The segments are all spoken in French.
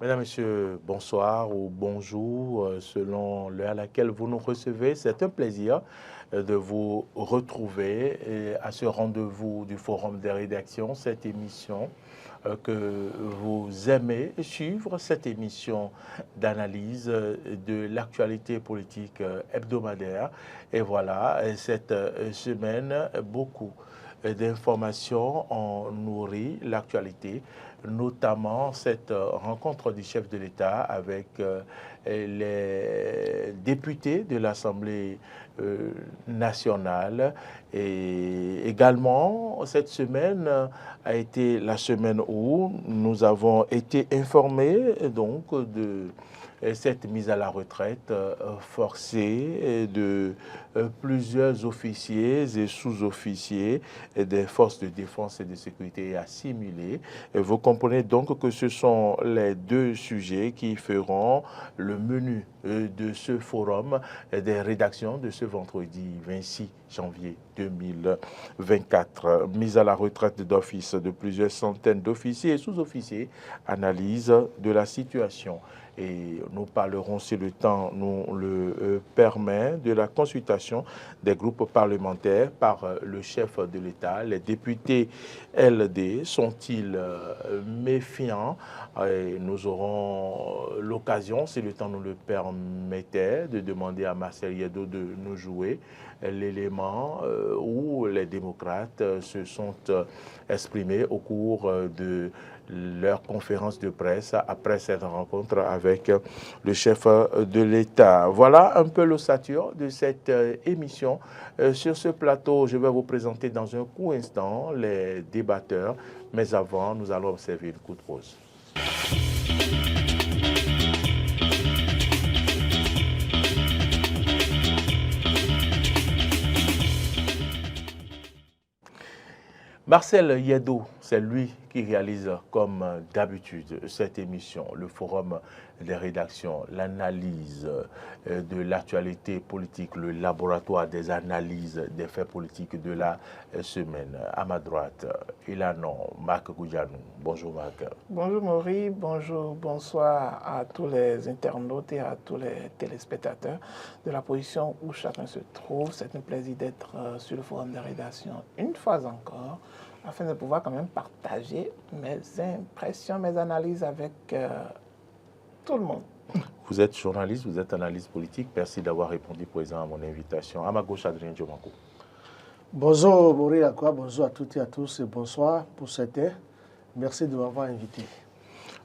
Mesdames, Messieurs, bonsoir ou bonjour, selon l'heure à laquelle vous nous recevez. C'est un plaisir de vous retrouver à ce rendez-vous du Forum des rédactions, cette émission que vous aimez suivre, cette émission d'analyse de l'actualité politique hebdomadaire. Et voilà, cette semaine, beaucoup d'informations ont nourri l'actualité, notamment cette rencontre du chef de l'État avec les députés de l'Assemblée nationale. Et également, cette semaine a été la semaine où nous avons été informés donc de cette mise à la retraite forcée de plusieurs officiers et sous-officiers des forces de défense et de sécurité assimilées. Et vous comprenez donc que ce sont les deux sujets qui feront le menu de ce forum des rédactions de ce vendredi 26 janvier 2024. Mise à la retraite d'office de plusieurs centaines d'officiers et sous-officiers, analyse de la situation. Et nous parlerons, si le temps nous le permet, de la consultation des groupes parlementaires par le chef de l'État. Les députés LD sont-ils méfiants? Et nous aurons l'occasion, si le temps nous le permettait, de demander à Marcel Yedo de nous jouer l'élément où les démocrates se sont exprimés au cours de leur conférence de presse après cette rencontre avec le chef de l'État. Voilà un peu l'ossature de cette émission. Sur ce plateau, je vais vous présenter dans un court instant les débatteurs, mais avant, nous allons observer une courte pause. Marcel Yedo, c'est lui qui réalise comme d'habitude cette émission, le forum des rédactions, l'analyse de l'actualité politique, le laboratoire des analyses des faits politiques de la semaine. À ma droite, il a nom Marc Goudianou. Bonjour Marc. Bonjour Maurice, bonjour, bonsoir à tous les internautes et à tous les téléspectateurs de la position où chacun se trouve. C'est un plaisir d'être sur le forum des rédactions une fois encore, afin de pouvoir quand même partager mes impressions, mes analyses avec tout le monde. Vous êtes journaliste, vous êtes analyste politique. Merci d'avoir répondu présent à mon invitation. À ma gauche, Adrien Diomanko. Bonjour Maurice Lacroix, bonjour à toutes et à tous et bonsoir pour certains. Merci de m'avoir invité.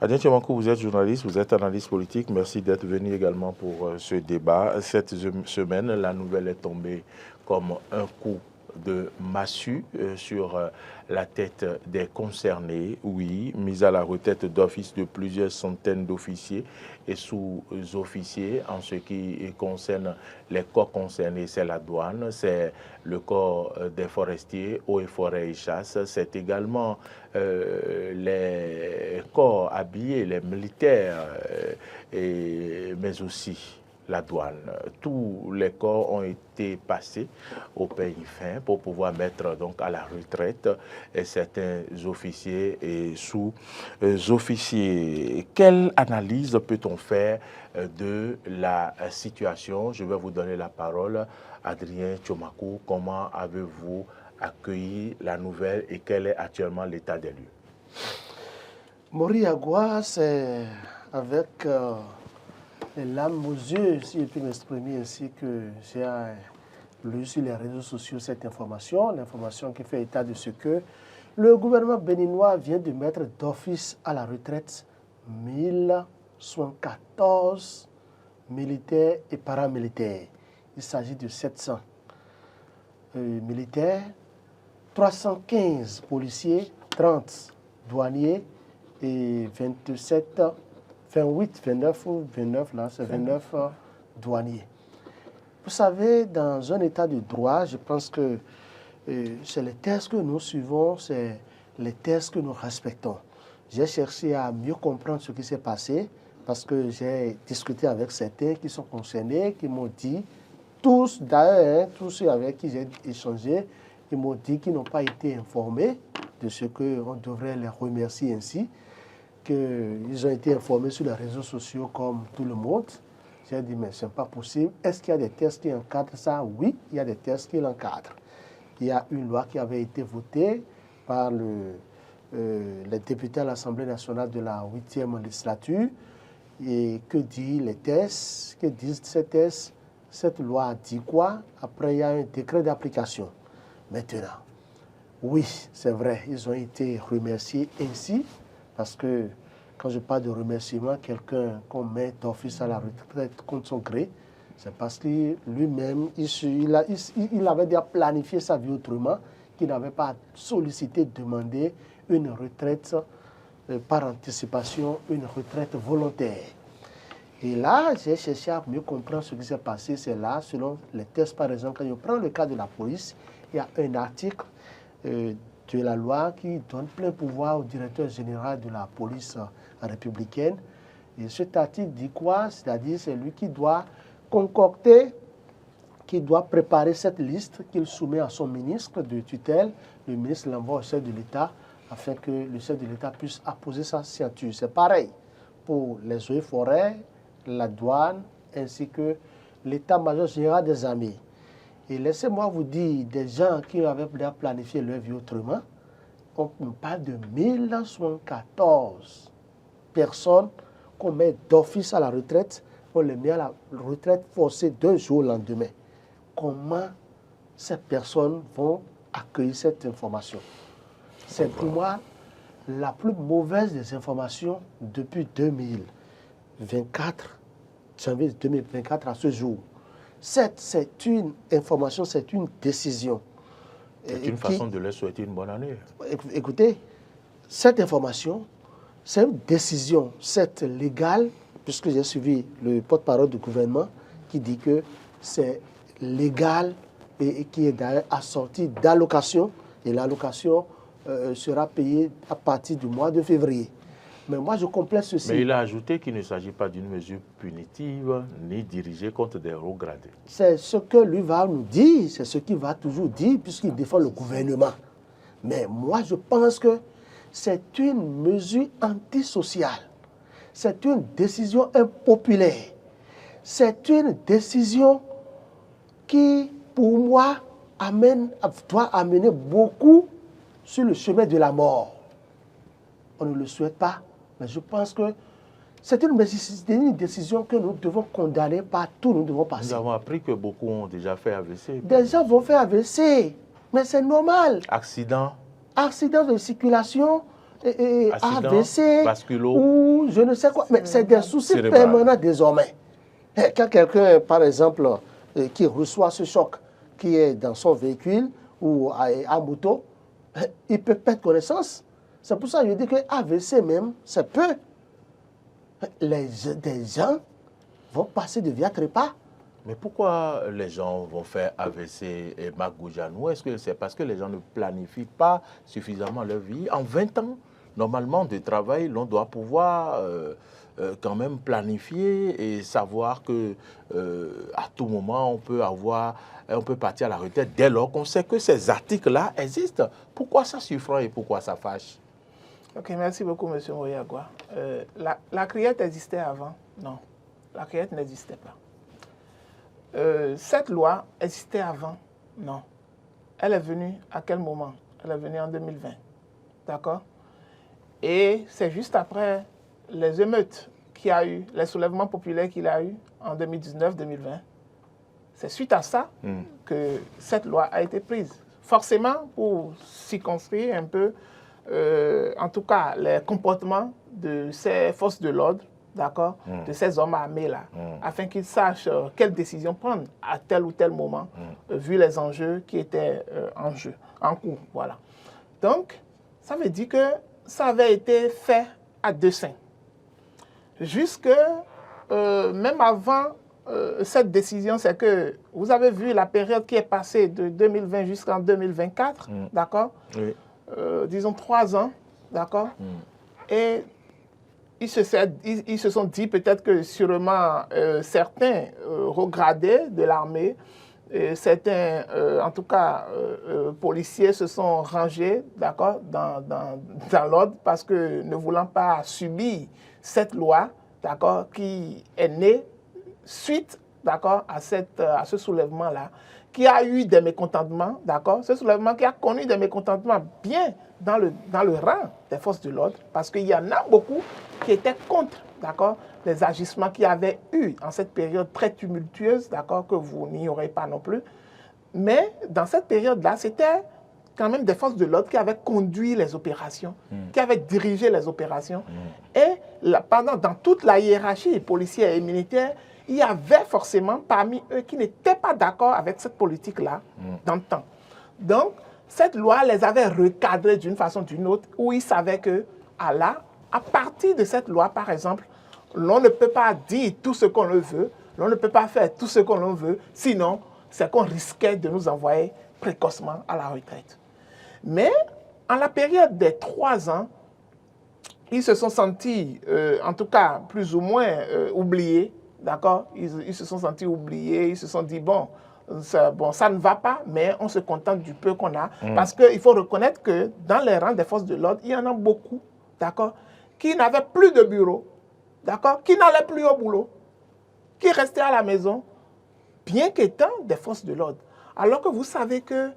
Adrien Diomanko, vous êtes journaliste, vous êtes analyste politique. Merci d'être venu également pour ce débat. Cette semaine, la nouvelle est tombée comme un coup de massue sur la tête des concernés. Oui, mise à la retraite d'office de plusieurs centaines d'officiers et sous-officiers. En ce qui concerne les corps concernés, c'est la douane, c'est le corps des forestiers, eaux et forêts et chasse, c'est également les corps habillés, les militaires, mais aussi la douane. Tous les corps ont été passés au pays fin pour pouvoir mettre donc à la retraite certains officiers et sous-officiers. Quelle analyse peut-on faire de la situation? Je vais vous donner la parole. Adrien Diomanko, comment avez-vous accueilli la nouvelle et quel est actuellement l'état des lieux? Maurice Lacroix, c'est avec les larmes aux yeux, si je puis m'exprimer ainsi, que j'ai lu sur les réseaux sociaux cette information, l'information qui fait état de ce que le gouvernement béninois vient de mettre d'office à la retraite 1014 militaires et paramilitaires. Il s'agit de 700 militaires, 315 policiers, 30 douaniers et 29 ou 29, là, c'est 29 douaniers. Vous savez, dans un état de droit, je pense que c'est les textes que nous suivons, c'est les textes que nous respectons. J'ai cherché à mieux comprendre ce qui s'est passé parce que j'ai discuté avec certains qui sont concernés, qui m'ont dit, tous d'ailleurs, tous ceux avec qui j'ai échangé, ils m'ont dit qu'ils n'ont pas été informés de ce qu'on devrait les remercier ainsi. qu'ils ont été informés sur les réseaux sociaux comme tout le monde. J'ai dit, mais ce n'est pas possible. Est-ce qu'il y a des textes qui encadrent ça? Oui, il y a des textes qui l'encadrent. Il y a une loi qui avait été votée par les députés à l'Assemblée nationale de la 8e législature. Et que disent les tests? Que disent ces tests? Cette loi dit quoi? Après, il y a un décret d'application. Maintenant, oui, c'est vrai, ils ont été remerciés ainsi, parce que quand je parle de remerciement, quelqu'un qu'on met d'office à la retraite contre son gré, c'est parce que lui-même, il avait déjà planifié sa vie autrement, qu'il n'avait pas sollicité, demandé une retraite par anticipation, une retraite volontaire. Et là, j'ai cherché à mieux comprendre ce qui s'est passé. C'est là, selon les tests, par exemple, quand je prends le cas de la police, il y a un article de la loi qui donne plein pouvoir au directeur général de la police républicaine. Et cet article dit quoi? C'est-à-dire c'est lui qui doit concocter, qui doit préparer cette liste qu'il soumet à son ministre de tutelle. Le ministre l'envoie au chef de l'État afin que le chef de l'État puisse apposer sa signature. C'est pareil pour les eaux et forêts, la douane, ainsi que l'état-major général des armées. Et laissez-moi vous dire, des gens qui avaient déjà planifié leur vie autrement, on parle de 1074 personnes qu'on met d'office à la retraite, on les met à la retraite forcée d'un jour au lendemain. Comment ces personnes vont accueillir cette information? C'est pour moi la plus mauvaise des informations depuis 2024, janvier 2024 à ce jour. C'est une information, c'est une décision. C'est une façon de leur souhaiter une bonne année. Écoutez, cette information, c'est une décision, c'est légal, puisque j'ai suivi le porte-parole du gouvernement qui dit que c'est légal et qui est d'ailleurs assorti d'allocation, et l'allocation sera payée à partir du mois de février. Mais moi, je complète ceci. Mais il a ajouté qu'il ne s'agit pas d'une mesure punitive ni dirigée contre des hauts gradés. C'est ce que lui va nous dire, c'est ce qu'il va toujours dire, puisqu'il défend le gouvernement. Mais moi, je pense que c'est une mesure antisociale. C'est une décision impopulaire. C'est une décision qui, pour moi, doit amener beaucoup sur le chemin de la mort. On ne le souhaite pas, mais je pense que c'est une décision que nous devons condamner partout, nous devons passer. Nous avons appris que beaucoup ont déjà fait AVC. Des gens vont faire AVC, mais c'est normal. Accident de circulation, Accident, AVC, vasculo, ou je ne sais quoi, mais c'est des soucis permanents désormais. Quand quelqu'un, par exemple, qui reçoit ce choc, qui est dans son véhicule ou à moto, il peut perdre connaissance. C'est pour ça que je dis que AVC même, c'est peu. Des gens vont passer de vie à trépas. Mais pourquoi les gens vont faire AVC et Magoujanou? Est-ce que c'est parce que les gens ne planifient pas suffisamment leur vie? En 20 ans, normalement, de travail, l'on doit pouvoir quand même planifier et savoir que à tout moment, on peut partir à la retraite dès lors qu'on sait que ces articles-là existent. Pourquoi ça surprend et pourquoi ça fâche? Ok, merci beaucoup, M. Moyagua. La criette existait avant? Non, la criette n'existait pas. Cette loi existait avant? Non. Elle est venue à quel moment? Elle est venue en 2020. D'accord? Et c'est juste après les émeutes qu'il y a eu, les soulèvements populaires qu'il a eu en 2019-2020. C'est suite à ça que cette loi a été prise. Forcément, pour circonscrire un peu, en tout cas, les comportements de ces forces de l'ordre, d'accord, de ces hommes armés-là, afin qu'ils sachent quelles décisions prendre à tel ou tel moment, vu les enjeux qui étaient en cours. Voilà. Donc, ça veut dire que ça avait été fait à dessein. Jusque, même avant cette décision, c'est que vous avez vu la période qui est passée de 2020 jusqu'en 2024, d'accord? Oui. Disons 3 ans, d'accord? Et ils se sont dit peut-être que sûrement certains regradés de l'armée certains, en tout cas, policiers se sont rangés, d'accord, dans l'ordre parce que ne voulant pas subir cette loi, d'accord, qui est née suite, d'accord, à ce soulèvement-là, qui a eu des mécontentements, d'accord, ce soulèvement qui a connu des mécontentements bien dans le rang des forces de l'ordre, parce qu'il y en a beaucoup qui étaient contre, d'accord, les agissements qu'il y avait eu en cette période très tumultueuse, d'accord, que vous n'ignorez pas non plus. Mais dans cette période-là, c'était quand même des forces de l'ordre qui avaient conduit les opérations, qui avaient dirigé les opérations. Et dans toute la hiérarchie policière et militaire, il y avait forcément parmi eux qui n'étaient pas d'accord avec cette politique-là dans le temps. Donc, cette loi les avait recadrés d'une façon ou d'une autre, où ils savaient que, à partir de cette loi, par exemple, l'on ne peut pas dire tout ce qu'on le veut, l'on ne peut pas faire tout ce qu'on le veut, sinon, c'est qu'on risquait de nous envoyer précocement à la retraite. Mais, en la période des 3 ans, ils se sont sentis, en tout cas, plus ou moins oubliés, d'accord? Ils se sont sentis oubliés, ils se sont dit, bon, ça ne va pas, mais on se contente du peu qu'on a. Parce qu'il faut reconnaître que dans les rangs des forces de l'ordre, il y en a beaucoup, d'accord, qui n'avaient plus de bureau, d'accord, qui n'allaient plus au boulot, qui restaient à la maison, bien qu'étant des forces de l'ordre. Alors que vous savez que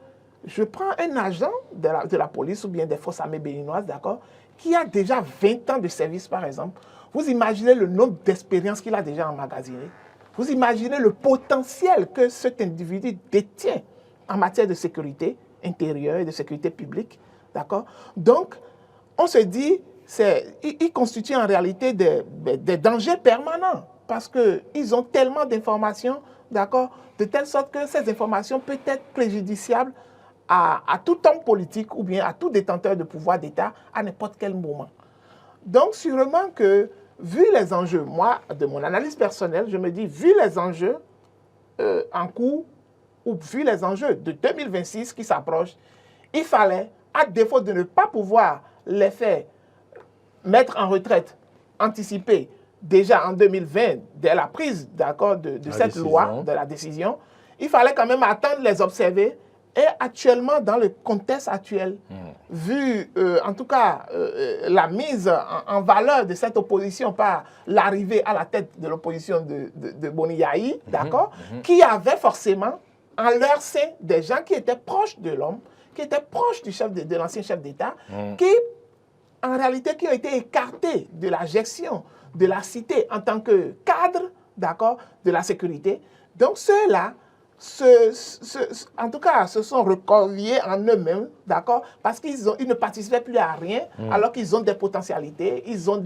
je prends un agent de la police ou bien des forces armées béninoises, d'accord, qui a déjà 20 ans de service, par exemple. Vous imaginez le nombre d'expériences qu'il a déjà emmagasinées. Vous imaginez le potentiel que cet individu détient en matière de sécurité intérieure et de sécurité publique, d'accord? Donc, on se dit, il constitue en réalité des dangers permanents parce qu'ils ont tellement d'informations, d'accord, de telle sorte que ces informations peuvent être préjudiciables à tout homme politique ou bien à tout détenteur de pouvoir d'État à n'importe quel moment. Donc, sûrement que, vu les enjeux, moi, de mon analyse personnelle, je me dis, vu les enjeux en cours, ou vu les enjeux de 2026 qui s'approchent, il fallait, à défaut de ne pas pouvoir les faire mettre en retraite anticipée déjà en 2020, dès la prise d'accord de cette loi, de la décision, il fallait quand même attendre les observer. Et actuellement, dans le contexte actuel, vu en tout cas la mise en valeur de cette opposition par l'arrivée à la tête de l'opposition de Boni Yayi, d'accord, qui avait forcément en leur sein des gens qui étaient proches de l'homme, qui étaient proches de l'ancien chef d'État, qui en réalité qui ont été écartés de la gestion de la cité en tant que cadre, d'accord, de la sécurité. Donc ceux-là, en tout cas, se sont recroquevillés en eux-mêmes, d'accord, parce qu'ils ne participaient plus à rien, alors qu'ils ont des potentialités, ils ont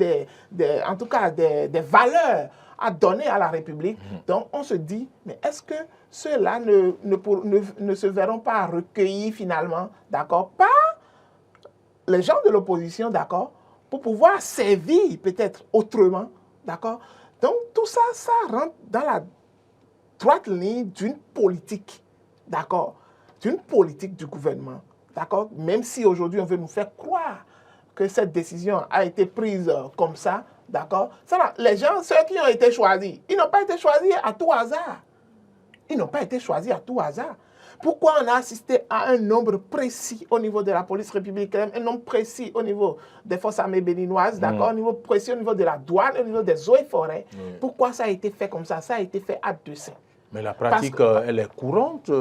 en tout cas des valeurs à donner à la République. Donc on se dit, mais est-ce que ceux-là ne se verront pas recueillis finalement, d'accord, par les gens de l'opposition, d'accord, pour pouvoir servir peut-être autrement, d'accord. Donc tout ça, ça rentre dans la droite ligne d'une politique, d'accord, d'une politique du gouvernement, d'accord, même si aujourd'hui on veut nous faire croire que cette décision a été prise comme ça, d'accord. Les gens, ceux qui ont été choisis, ils n'ont pas été choisis à tout hasard. Ils n'ont pas été choisis à tout hasard. Pourquoi on a assisté à un nombre précis au niveau de la police républicaine, un nombre précis au niveau des forces armées béninoises, d'accord, un niveau précis au niveau de la douane, au niveau des eaux et forêts. Pourquoi ça a été fait comme ça? Ça a été fait à dessein. Mais la pratique, elle est courante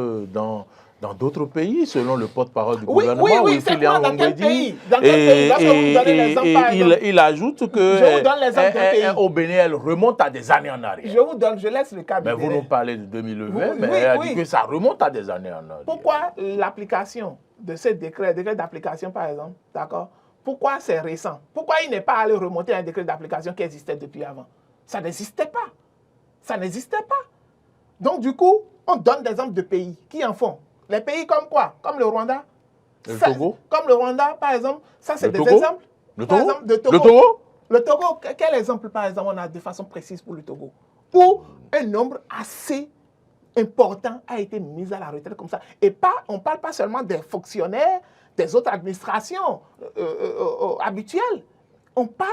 dans d'autres pays, selon le porte-parole du gouvernement. Oui, c'est quoi, dans quel pays? Dans quel pays? Lorsque vous donnez l'exemple, par exemple, il ajoute que au Bénin, elle remonte à des années en arrière. Je laisse le cas du Bénin. Mais vous nous parlez de 2020, mais elle a dit que ça remonte à des années en arrière. Pourquoi l'application de ce décret d'application, par exemple, d'accord? Pourquoi c'est récent? Pourquoi il n'est pas allé remonter à un décret d'application qui existait depuis avant? Ça n'existait pas. Ça n'existait pas. Donc, du coup, on donne des exemples de pays qui en font. Les pays comme quoi? Comme le Rwanda. Le Togo. Comme le Rwanda, par exemple. Ça, c'est des exemples. Le Togo. Par exemple, de Togo. Le Togo. Le Togo, quel exemple, par exemple, on a de façon précise pour le Togo? Où un nombre assez important a été mis à la retraite comme ça. Et on ne parle pas seulement des fonctionnaires, des autres administrations habituelles. On parle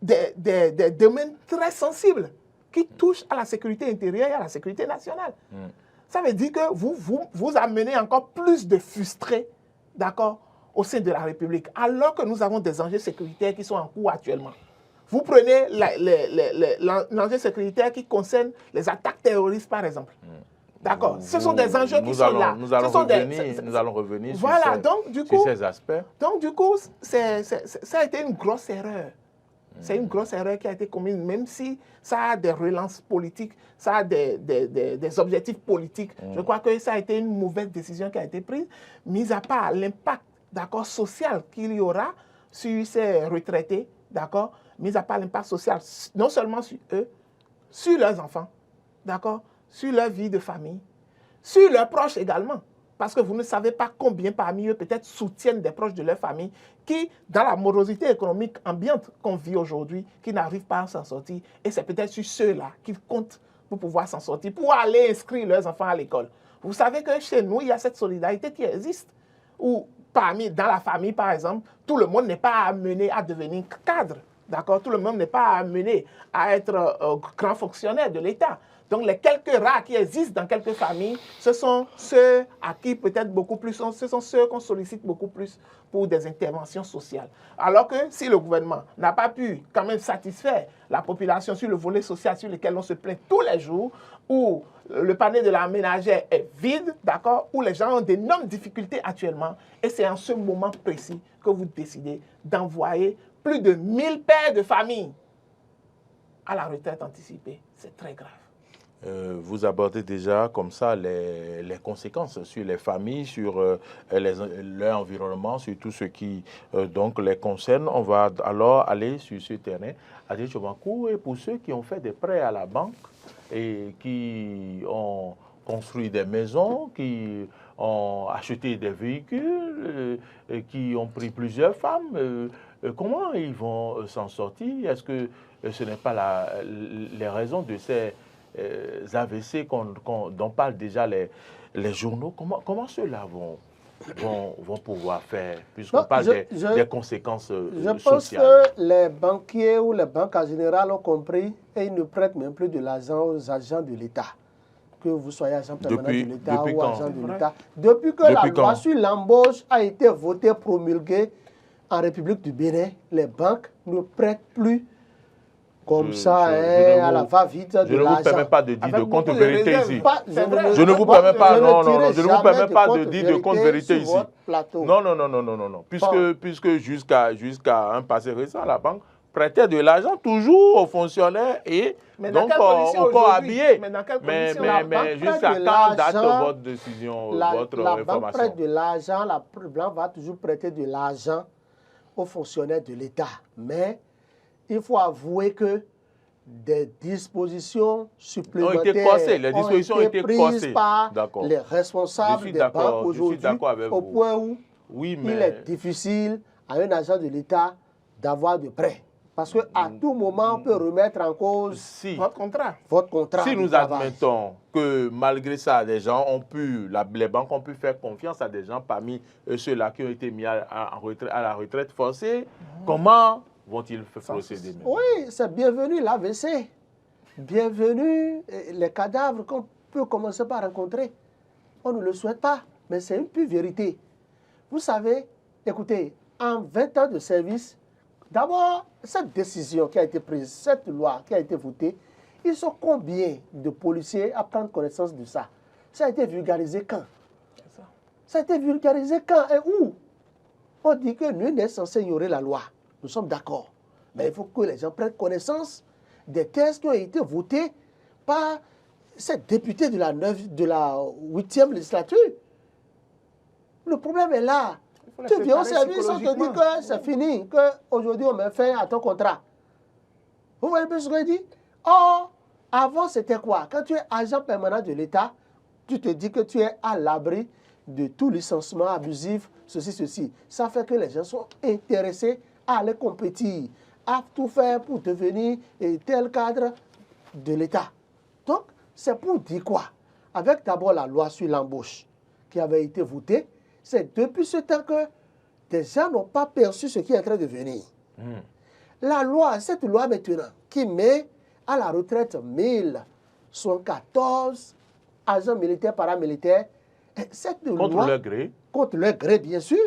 des domaines très sensibles qui touchent à la sécurité intérieure et à la sécurité nationale. Ça veut dire que vous amenez encore plus de frustrés, d'accord, au sein de la République, alors que nous avons des enjeux sécuritaires qui sont en cours actuellement. Vous prenez l'enjeu sécuritaire qui concerne les attaques terroristes, par exemple. D'accord. Ce sont des enjeux qui sont là. Nous allons revenir voilà, sur ces aspects. Donc, du coup, ça a été une grosse erreur. C'est une grosse erreur qui a été commise, même si ça a des relances politiques, ça a des objectifs politiques. Je crois que ça a été une mauvaise décision qui a été prise, mis à part l'impact, d'accord, social qu'il y aura sur ces retraités, d'accord, mis à part l'impact social, non seulement sur eux, sur leurs enfants, d'accord, sur leur vie de famille, sur leurs proches également. Parce que vous ne savez pas combien parmi eux peut-être soutiennent des proches de leur famille qui, dans la morosité économique ambiante qu'on vit aujourd'hui, qui n'arrivent pas à s'en sortir. Et c'est peut-être sur ceux-là qu'ils comptent pour pouvoir s'en sortir, pour aller inscrire leurs enfants à l'école. Vous savez que chez nous, il y a cette solidarité qui existe. Où dans la famille, par exemple, tout le monde n'est pas amené à devenir cadre. D'accord? Tout le monde n'est pas amené à être grand fonctionnaire de l'État. Donc, les quelques rares qui existent dans quelques familles, ce sont ceux à qui peut-être beaucoup plus, ce sont ceux qu'on sollicite beaucoup plus pour des interventions sociales. Alors que si le gouvernement n'a pas pu quand même satisfaire la population sur le volet social sur lequel on se plaint tous les jours, où le panier de la ménagère est vide, d'accord, où les gens ont d'énormes difficultés actuellement, et c'est en ce moment précis que vous décidez d'envoyer plus de 1000 pères de famille à la retraite anticipée. C'est très grave. Vous abordez déjà comme ça les conséquences sur les familles, sur leur environnement, sur tout ce qui donc les concerne. On va alors aller sur ce terrain à Chobankou, et pour ceux qui ont fait des prêts à la banque et qui ont construit des maisons, qui ont acheté des véhicules, qui ont pris plusieurs femmes, comment ils vont s'en sortir? Est-ce que ce n'est pas les raisons de ces AVC dont parlent déjà les journaux? Comment ceux-là vont pouvoir faire, puisqu'on parle des conséquences sociales? Je pense que les banquiers ou les banques en général ont compris et ils ne prêtent même plus de l'argent aux agents de l'État. Que vous soyez agent permanent de l'État ou agent de l'État. Depuis que la loi sur l'embauche a été votée, promulguée en République du Bénin, les banques ne prêtent plus comme à la va-vite de l'argent. Je ne vous permets pas de dire de compte vérité ici. Je ne vous permets pas, je ne vous permets pas de dire de compte vérité ici. Non. Puisque jusqu'à un passé récent, la banque prêtait de l'argent toujours aux fonctionnaires et donc au corps habillé. Mais jusqu'à quand date votre décision, votre réformation? La banque prête de l'argent, la banque va toujours prêter de l'argent aux fonctionnaires de l'État. Mais il faut avouer que des dispositions supplémentaires ont été prises par les responsables des banques aujourd'hui, au point où il est difficile à un agent de l'État d'avoir de prêts. Parce qu'à tout moment, on peut remettre en cause votre contrat. Si nous admettons que malgré ça, les banques ont pu faire confiance à des gens parmi ceux-là qui ont été mis à la retraite forcée, comment vont-ils procéder? Oui, c'est bienvenu l'AVC. Bienvenue les cadavres qu'on peut commencer par rencontrer. On ne le souhaite pas, mais c'est une pure vérité. Vous savez, écoutez, en 20 ans de service, d'abord, cette décision qui a été prise, cette loi qui a été votée, ils sont combien de policiers à prendre connaissance de ça? Ça a été vulgarisé quand? Ça a été vulgarisé quand et où? On dit que nul n'est censé ignorer la loi. Nous sommes d'accord. Mais il faut que les gens prennent connaissance des textes qui ont été votés par ces députés de la 8e législature. Le problème est là. Tu viens au service, on te dit que c'est fini, qu'aujourd'hui on met fin à ton contrat. Vous voyez ce que je dis? Or, avant c'était quoi? Quand tu es agent permanent de l'État, tu te dis que tu es à l'abri de tout licenciement abusif, ceci. Ça fait que les gens sont intéressés à aller compétir, à tout faire pour devenir tel cadre de l'État. Donc, c'est pour dire quoi? Avec d'abord la loi sur l'embauche qui avait été votée, c'est depuis ce temps que des gens n'ont pas perçu ce qui est en train de venir. Cette loi maintenant, qui met à la retraite 1074 agents militaires, paramilitaires. Cette contre loi, leur gré. Contre leur gré, bien sûr.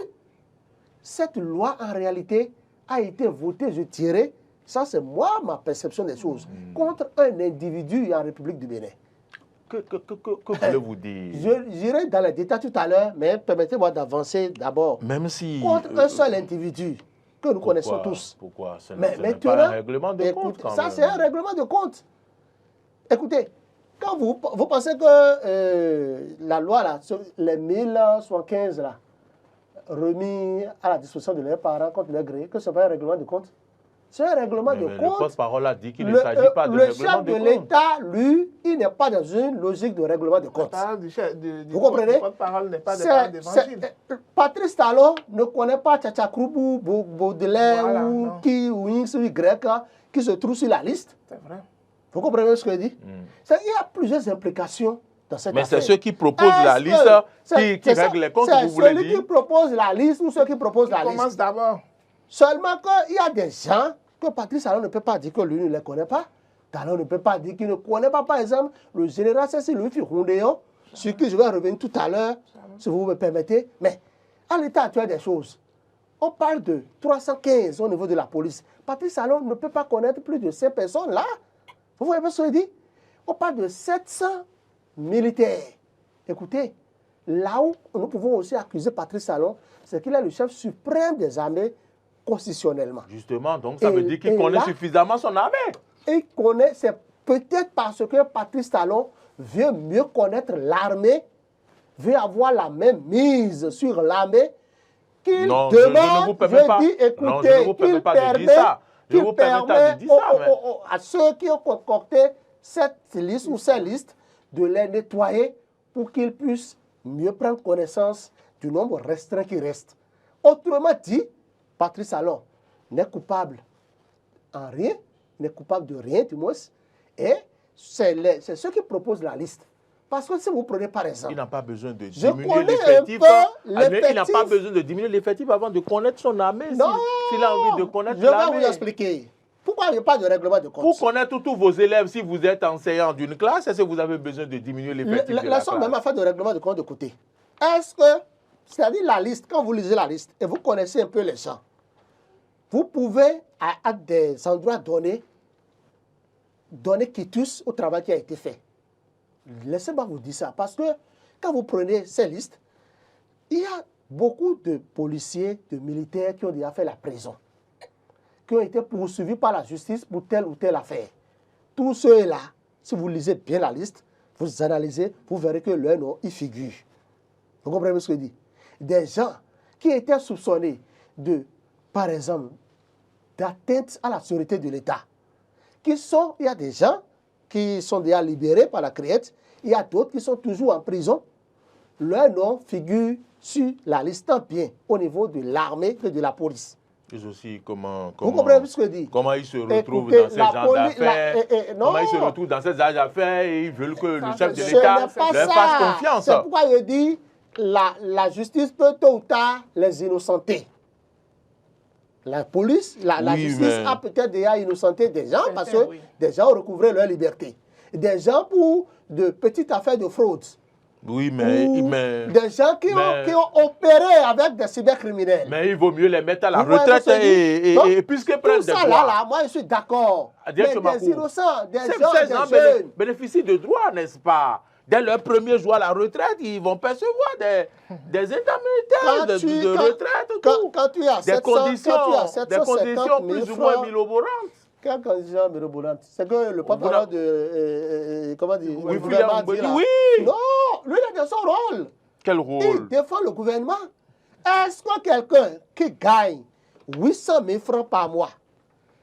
Cette loi, en réalité, a été votée, je dirais, ça c'est moi, ma perception des choses, contre un individu en République du Bénin. Que voulez-vous dire? J'irai dans les détails tout à l'heure, mais permettez-moi d'avancer d'abord. Même si... Contre un seul individu que nous connaissons tous. Pourquoi? Ce Mais n'est maintenant, pas un règlement de compte, quand ça même. c'est un règlement de compte. Écoutez, quand vous pensez que la loi, là, les 1075, là, remis à la disposition de leurs parents contre leur gré, que ce n'est pas un règlement de compte? C'est un règlement de compte. Le porte-parole a dit qu'il ne s'agit pas de règlement de compte. Le chef de l'État, lui, il n'est pas dans une logique de règlement de compte. Vous comprenez? Le porte-parole n'est pas des d'évangile. Patrice Talon ne connaît pas Tchatchakroubou, Baudelaire Voilà, ou X ou Y qui se trouve sur la liste. C'est vrai. Vous comprenez ce que je dis? Il y a plusieurs implications dans cette affaire. Mais c'est ceux qui proposent la liste qui règlent les comptes, vous voulez dire? C'est celui qui propose la liste ou ceux qui proposent la liste. Commence d'abord. Seulement qu'il y a des gens que Patrice Talon ne peut pas dire que lui ne les connaît pas. Talon ne peut pas dire qu'il ne connaît pas, par exemple, le général Cécile Louis Rondéon, sur qui je vais revenir tout à l'heure, si vous me permettez. Mais à l'état actuel des choses, on parle de 315 au niveau de la police. Patrice Talon ne peut pas connaître plus de ces personnes-là. Vous voyez ce que je dis? On parle de 700 militaires. Écoutez, là où nous pouvons aussi accuser Patrice Talon, c'est qu'il est le chef suprême des armées constitutionnellement. Justement, donc ça veut dire qu'il connaît suffisamment son armée. Il connaît, c'est peut-être parce que Patrice Talon veut mieux connaître l'armée, veut avoir la même mise sur l'armée, qu'il demande, je ne vous permets pas. Écoutez, je ne vous permets pas de dire ça. Je vous permets pas de dire ça. À ceux qui ont concocté cette liste ou ces listes, de les nettoyer pour qu'ils puissent mieux prendre connaissance du nombre restreint qui reste. Autrement dit, Patrice Talon n'est coupable en rien, n'est coupable de rien du moins, et c'est ceux qui proposent la liste. Parce que si vous prenez par exemple... Il n'a pas besoin de diminuer l'effectif. Il n'a pas besoin de diminuer l'effectif avant de connaître son armée. Non, s'il a envie de connaître l'armée. Je vais vous expliquer. Pourquoi il n'y a pas de règlement de compte? Pour connaître tous vos élèves, si vous êtes enseignant d'une classe, est-ce que vous avez besoin de diminuer l'effectif de la classe? Laissons même affaire de règlement de compte de côté. Est-ce que, c'est-à-dire la liste, quand vous lisez la liste et vous connaissez un peu les gens, vous pouvez à des endroits donner quitus au travail qui a été fait. Laissez-moi vous dire ça, parce que quand vous prenez ces listes, il y a beaucoup de policiers, de militaires qui ont déjà fait la prison, qui ont été poursuivis par la justice pour telle ou telle affaire. Tous ceux-là, si vous lisez bien la liste, vous analysez, vous verrez que leur nom y figure. Vous comprenez ce que je dis? Des gens qui étaient soupçonnés de, par exemple, d'atteinte à la sécurité de l'État. Il y a des gens qui sont déjà libérés par la CREET, il y a d'autres qui sont toujours en prison. Leur nom figure sur la liste tant bien au niveau de l'armée que de la police. Et aussi comment vous comprenez ce que je dis? Comment ils se retrouvent dans ces genres d'affaires? Comment ils se retrouvent dans ces genres d'affaires et ils veulent que le chef de l'État leur fasse confiance. C'est pourquoi je dis la justice peut tôt ou tard les innocenter. La police, la justice a peut-être déjà innocenté des gens parce que des gens ont recouvré leur liberté. Des gens pour de petites affaires de fraude. Oui, mais des gens qui ont opéré avec des cybercriminels. Mais il vaut mieux les mettre à la retraite et puisqu'ils prennent des droits. Là, moi je suis d'accord. Mais des innocents, des gens jeunes bénéficient de droits, n'est-ce pas? Dès leur premier jour à la retraite, ils vont percevoir des indemnités de retraite, quand tu as 750 des conditions plus ou moins mirobolantes. Quelles conditions mirobolantes? C'est que le porte-parole de comment dire, oui, le gouvernement dit là. Oui. Non, lui il est dans son rôle. Quel rôle? Il défend le gouvernement. Est-ce que quelqu'un qui gagne 800 000 francs par mois,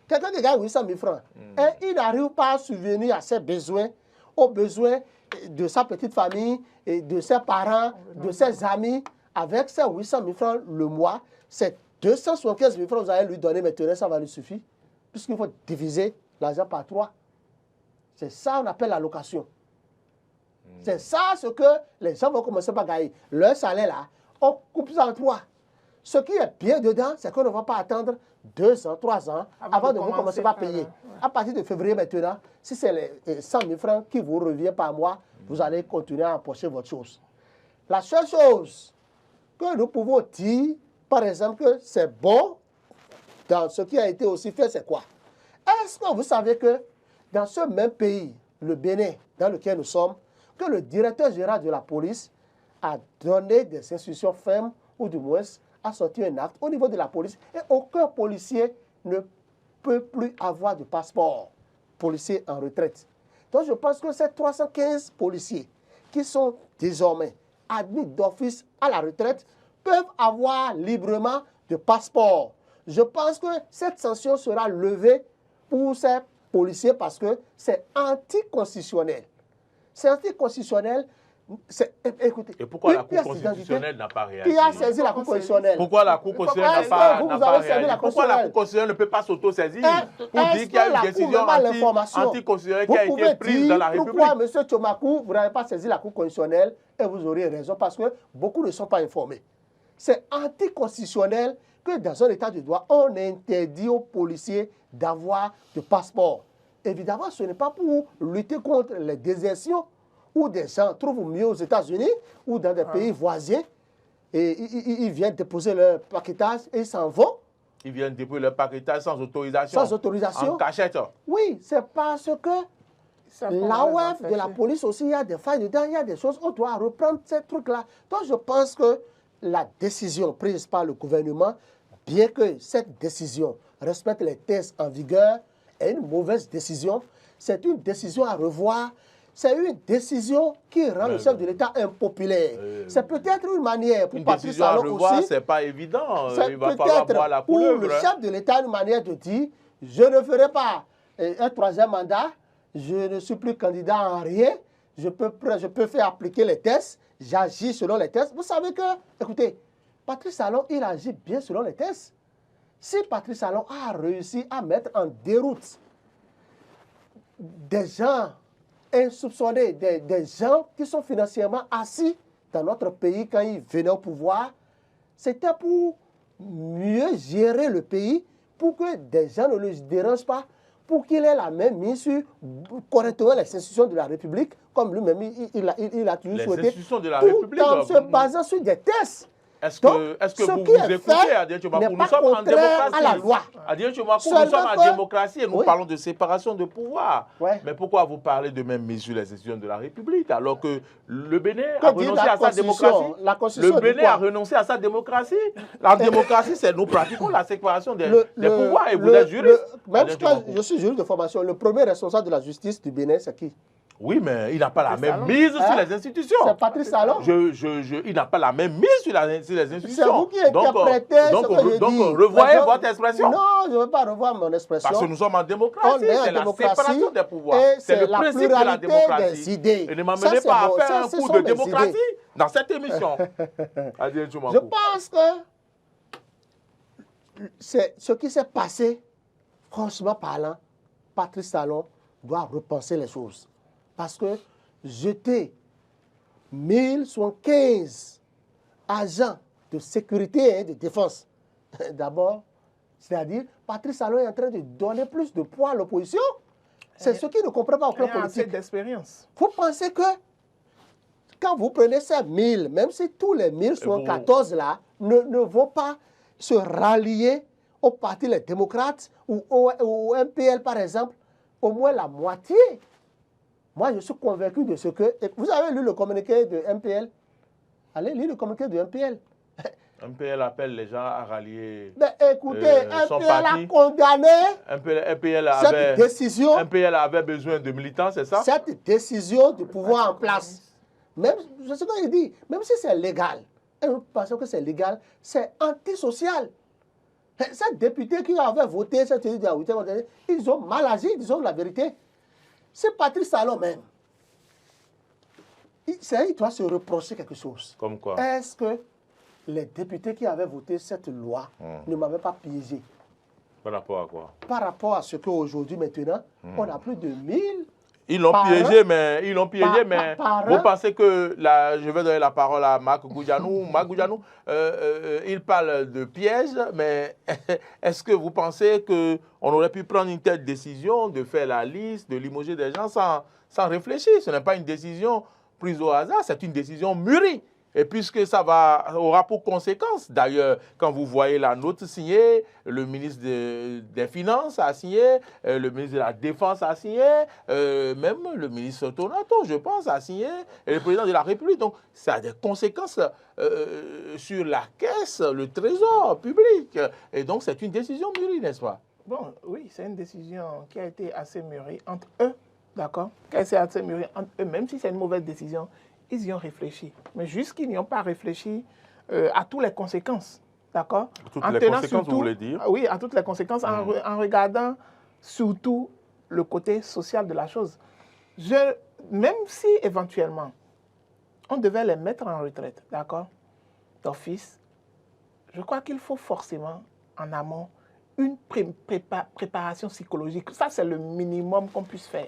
quelqu'un qui gagne 800 000 francs, et il n'arrive pas à subvenir à ses besoins, aux besoins de sa petite famille, et de ses parents, de ses amis, avec ces 800 000 francs le mois, c'est 275 000 francs que vous allez lui donner maintenant, ça va lui suffire, puisqu'il faut diviser l'argent par 3. C'est ça qu'on appelle l'allocation. C'est ça ce que les gens vont commencer par gagner. Leur salaire là, on coupe ça en 3. Ce qui est bien dedans, c'est qu'on ne va pas attendre 2 ans, 3 ans avant de vous commencer par payer. À partir de février maintenant, si c'est les 100 000 francs qui vous revient par mois, vous allez continuer à empocher votre chose. La seule chose que nous pouvons dire, par exemple, que c'est bon dans ce qui a été aussi fait, c'est quoi? Est-ce que vous savez que dans ce même pays, le Bénin, dans lequel nous sommes, que le directeur général de la police a donné des instructions fermes, ou du moins a sorti un acte au niveau de la police, et aucun policier ne peut plus avoir de passeport policier en retraite. Donc je pense que ces 315 policiers qui sont désormais admis d'office à la retraite peuvent avoir librement de passeport. Je pense que cette sanction sera levée pour ces policiers parce que c'est anticonstitutionnel. C'est anticonstitutionnel. Écoutez, et pourquoi la Cour constitutionnelle n'a pas réagi? Qui a saisi la Cour constitutionnelle? Pourquoi la Cour constitutionnelle n'a pas réagi? Pourquoi la Cour constitutionnelle ne peut pas s'auto-saisir pour dire qu'il y a une décision anticonstitutionnelle qui a été prise dans la République? Pourquoi, M. Tchomakou, vous n'avez pas saisi la Cour constitutionnelle? Et vous aurez raison, parce que beaucoup ne sont pas informés. C'est anticonstitutionnel que dans un état de droit, on interdit aux policiers d'avoir de passeport. Évidemment, ce n'est pas pour lutter contre les désertions, où des gens trouvent mieux aux États-Unis ou dans des pays voisins, et ils viennent déposer leur paquetage et ils s'en vont. Ils viennent déposer leur paquetage sans autorisation. Sans autorisation. En cachette. Oui, c'est parce que l'AOF de la police aussi, il y a des failles dedans, il y a des choses, on doit reprendre ces trucs-là. Donc je pense que la décision prise par le gouvernement, bien que cette décision respecte les tests en vigueur, est une mauvaise décision. C'est une décision à revoir. C'est une décision qui rend le chef de l'État impopulaire. C'est peut-être une manière pour Patrice Talon aussi. C'est pas évident. Il va falloir voir la couleuvre. Pour le chef de l'État, une manière de dire, je ne ferai pas un troisième mandat, je ne suis plus candidat en rien, je peux faire appliquer les tests, j'agis selon les tests. Vous savez que, écoutez, Patrice Talon, il agit bien selon les tests. Si Patrice Talon a réussi à mettre en déroute des gens insoupçonnés, des gens qui sont financièrement assis dans notre pays quand ils venaient au pouvoir, c'était pour mieux gérer le pays, pour que des gens ne le dérangent pas, pour qu'il ait la même mise sur correctement les institutions de la République, comme lui-même il a toujours souhaité, les institutions de la République, tout en se basant sur des tests. Est-ce que vous vous écoutez, Adrien Tchomakou? Nous sommes en démocratie. À la loi. Adrien Tchomakou, nous sommes en démocratie et nous parlons de séparation de pouvoir. Ouais. Mais pourquoi vous parlez de même mise sur les institutions de la République alors que le Bénin a renoncé à sa démocratie? Le Bénin a renoncé à sa démocratie. La démocratie, c'est nous pratiquons la séparation des pouvoirs et vous êtes juriste. Même quand je suis juriste de formation, le premier responsable de la justice du Bénin, c'est qui? Oui, mais il n'a pas la même mise sur les institutions. C'est Patrice Talon. Il n'a pas la même mise sur les institutions. C'est vous qui interprétez ce que je dis. Donc, revoyez votre expression. Non, je ne veux pas revoir mon expression. Parce que nous sommes en démocratie. C'est la séparation des pouvoirs. C'est le principe de la démocratie. Et ne m'amenez pas à faire un coup de démocratie dans cette émission. Je pense que ce qui s'est passé, franchement parlant, Patrice Talon doit repenser les choses. Parce que jeter 1075 agents de sécurité et de défense, d'abord, c'est-à-dire, Patrice Talon est en train de donner plus de poids à l'opposition. C'est ce qui ne comprend pas au plan politique. D'expérience. Vous pensez que quand vous prenez ces 1000, même si tous les 1014 là ne vont pas se rallier au parti les démocrates ou au MPL par exemple, au moins la moitié. Moi, je suis convaincu de ce que... Vous avez lu le communiqué de MPL? Allez lire le communiqué de MPL. MPL appelle les gens à rallier. Mais écoutez, MPL a condamné cette décision. MPL avait besoin de militants, c'est ça? Cette décision de pouvoir en place. Même, je sais ce qu'il dit, même si c'est légal, et nous pensons que c'est légal, c'est antisocial. Ces députés qui avaient voté cette décision, ils ont mal agi, disons la vérité. C'est Patrice Talon même. Il doit se reprocher quelque chose. Comme quoi? Est-ce que les députés qui avaient voté cette loi ne m'avaient pas piégé? Par rapport à quoi? Par rapport à ce qu'aujourd'hui, maintenant, on a plus de 1000 Ils l'ont piégé, mais vous pensez que je vais donner la parole à Marc Goudianou. Marc Goudianou, il parle de piège, mais est-ce que vous pensez qu'on aurait pu prendre une telle décision de faire la liste, de limoger des gens sans réfléchir? Ce n'est pas une décision prise au hasard, c'est une décision mûrie. Et puisque ça aura pour conséquence, d'ailleurs, quand vous voyez la note signée, le ministre des Finances a signé, le ministre de la Défense a signé, même le ministre Tonato, je pense, a signé, et le président de la République. Donc, ça a des conséquences sur la caisse, le trésor public. Et donc, c'est une décision mûrie, n'est-ce pas? Bon, oui, c'est une décision qui a été assez mûrie entre eux, d'accord? Qui a été assez mûrie entre eux, même si c'est une mauvaise décision. Ils y ont réfléchi. Mais juste qu'ils n'y ont pas réfléchi à toutes les conséquences. D'accord? Toutes les conséquences, surtout, vous voulez dire? Oui, à toutes les conséquences, en regardant surtout le côté social de la chose. Même si éventuellement, on devait les mettre en retraite, d'accord? D'office, je crois qu'il faut forcément, en amont, une préparation psychologique. Ça, c'est le minimum qu'on puisse faire.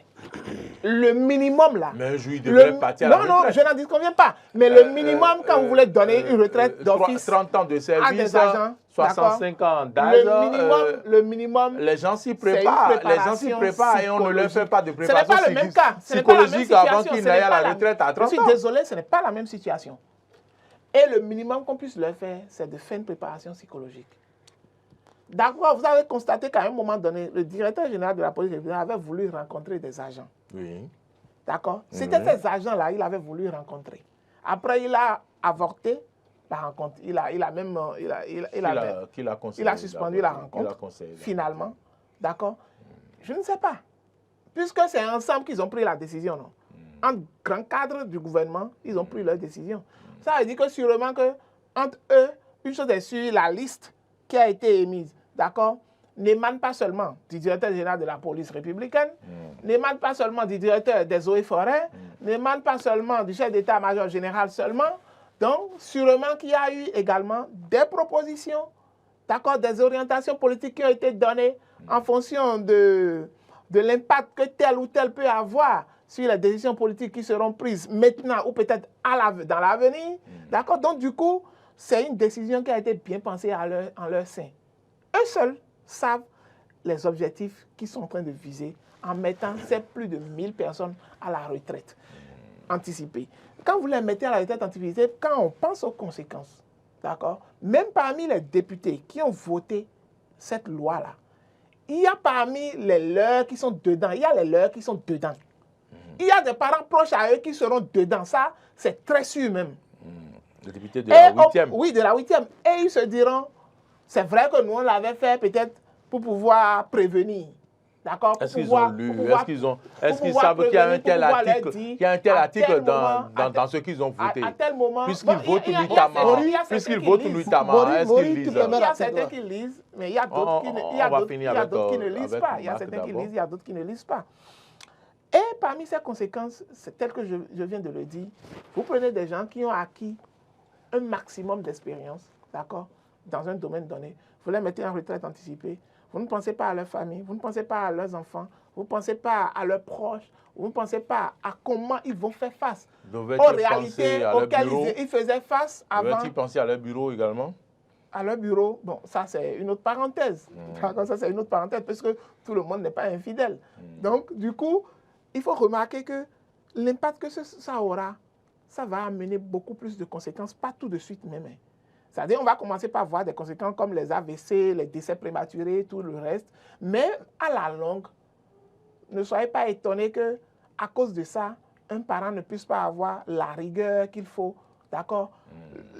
Le minimum, là. Mais il devrait partir à la retraite. Non, je n'en disconviens pas. Mais le minimum, quand vous voulez donner une retraite d'office 30 ans de service, à des agents, 65 ans d'âge. Le minimum, les gens s'y préparent. Les gens s'y préparent et on ne leur fait pas de préparation ce n'est pas le même cas. psychologique avant qu'ils n'aillent à la retraite à 30 ans. Je suis désolé, ce n'est pas la même situation. Et le minimum qu'on puisse leur faire, c'est de faire une préparation psychologique. D'accord, vous avez constaté qu'à un moment donné, le directeur général de la police avait voulu rencontrer des agents. Oui. D'accord? C'était ces agents-là, il avait voulu rencontrer. Après, il a avorté la rencontre. Il a suspendu la rencontre, finalement. D'accord? Je ne sais pas. Puisque c'est ensemble qu'ils ont pris la décision, non? En grand cadre du gouvernement, ils ont pris leur décision. Ça veut dire que sûrement que entre eux, une chose est sûre, la liste qui a été émise, d'accord, n'émane pas seulement du directeur général de la police républicaine, n'émane pas seulement du directeur des eaux et forêts, n'émane pas seulement du chef d'état-major général seulement. Donc, sûrement qu'il y a eu également des propositions, d'accord, des orientations politiques qui ont été données en fonction de l'impact que tel ou tel peut avoir sur les décisions politiques qui seront prises maintenant ou peut-être dans l'avenir. D'accord? Donc, du coup, c'est une décision qui a été bien pensée en leur sein. Eux seuls savent les objectifs qu'ils sont en train de viser en mettant ces plus de 1000 personnes à la retraite anticipée. Quand vous les mettez à la retraite anticipée, quand on pense aux conséquences, d'accord, même parmi les députés qui ont voté cette loi-là, il y a parmi les leurs qui sont dedans, il y a les leurs qui sont dedans. Il y a des parents proches à eux qui seront dedans. Ça, c'est très sûr même. Les députés de la 8e. Oui, de la 8e. Et ils se diront, c'est vrai que nous, on l'avait fait peut-être pour pouvoir prévenir. D'accord? Est-ce qu'ils ont lu? Est-ce qu'ils savent qu'il y a un tel article, dans ce qu'ils ont voté? À tel moment. Puisqu'ils votent nuitamment. Puisqu'ils votent nuitamment, est-ce qu'ils lisent? Il y a certains qui lisent, mais il y a d'autres qui ne lisent pas. Il y a certains qui lisent, il y a d'autres qui ne lisent pas. Et parmi ces conséquences, c'est tel que je viens de le dire, vous prenez des gens qui ont acquis un maximum d'expérience, d'accord, dans un domaine donné, vous les mettez en retraite anticipée, vous ne pensez pas à leur famille, vous ne pensez pas à leurs enfants, vous ne pensez pas à leurs proches, vous ne pensez pas à comment ils vont faire face aux réalités auxquelles ils faisaient face avant. Doivent-ils penser à leur bureau également? À leur bureau, bon, ça c'est une autre parenthèse. Ça c'est une autre parenthèse, parce que tout le monde n'est pas infidèle. Donc, du coup, il faut remarquer que l'impact que ça aura, ça va amener beaucoup plus de conséquences, pas tout de suite même. C'est-à-dire on va commencer par voir des conséquences comme les AVC, les décès prématurés, tout le reste. Mais à la longue, ne soyez pas étonnés qu'à cause de ça, un parent ne puisse pas avoir la rigueur qu'il faut, d'accord?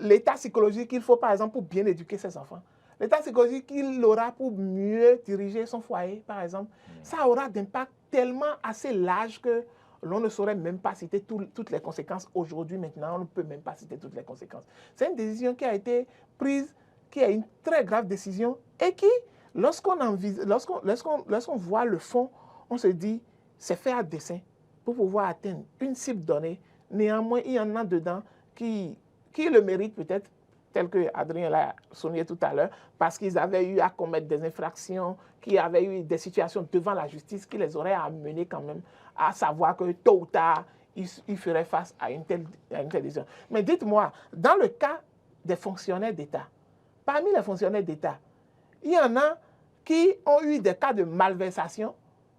L'état psychologique qu'il faut, par exemple, pour bien éduquer ses enfants. L'état psychologique qu'il aura pour mieux diriger son foyer, par exemple. Ça aura d'impact tellement assez large que l'on ne saurait même pas citer toutes les conséquences. Aujourd'hui, maintenant, on ne peut même pas citer toutes les conséquences. C'est une décision qui a été prise, qui est une très grave décision et qui, lorsqu'on voit le fond, on se dit, c'est fait à dessein pour pouvoir atteindre une cible donnée. Néanmoins, il y en a dedans qui le méritent peut-être, tel que Adrien l'a souligné tout à l'heure, parce qu'ils avaient eu à commettre des infractions, qui avaient eu des situations devant la justice qui les auraient amenés quand même à savoir que tôt ou tard, ils feraient face à une telle décision. Mais dites-moi, dans le cas des fonctionnaires d'État, parmi les fonctionnaires d'État, il y en a qui ont eu des cas de malversation,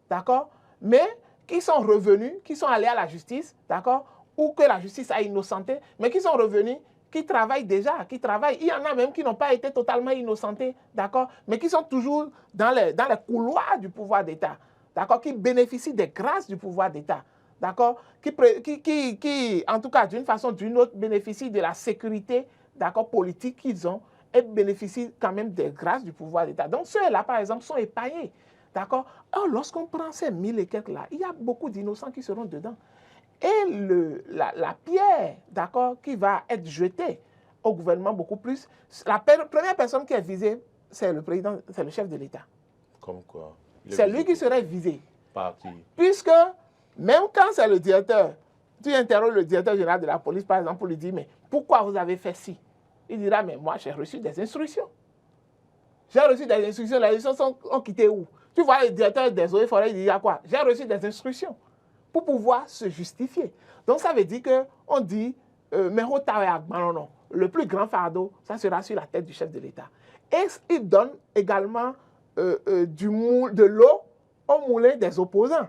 d'accord, mais qui sont revenus, qui sont allés à la justice, d'accord, ou que la justice a innocenté, mais qui sont revenus, qui travaillent déjà, qui travaillent. Il y en a même qui n'ont pas été totalement innocentés, d'accord, mais qui sont toujours dans les couloirs du pouvoir d'État, d'accord, qui bénéficient des grâces du pouvoir d'État, d'accord, qui, en tout cas, d'une façon ou d'une autre, bénéficient de la sécurité, d'accord, politique qu'ils ont et bénéficient quand même des grâces du pouvoir d'État. Donc, ceux-là, par exemple, sont épargnés, d'accord. Or, lorsqu'on prend ces 1000 et quelques là, il y a beaucoup d'innocents qui seront dedans. Et la pierre, d'accord, qui va être jetée au gouvernement beaucoup plus, la première personne qui est visée, c'est le président, c'est le chef de l'État. Comme quoi? C'est lui qui serait visé. Par qui? Puisque, même quand c'est le directeur, tu interroges le directeur général de la police, par exemple, pour lui dire, mais pourquoi vous avez fait ci? Il dira, mais moi, j'ai reçu des instructions. J'ai reçu des instructions, les instructions ont quitté où? Tu vois, le directeur des eaux et forêts, il dit, quoi? J'ai reçu des instructions pour pouvoir se justifier. Donc, ça veut dire qu'on dit, le plus grand fardeau, ça sera sur la tête du chef de l'État. Et il donne également de l'eau au moulin des opposants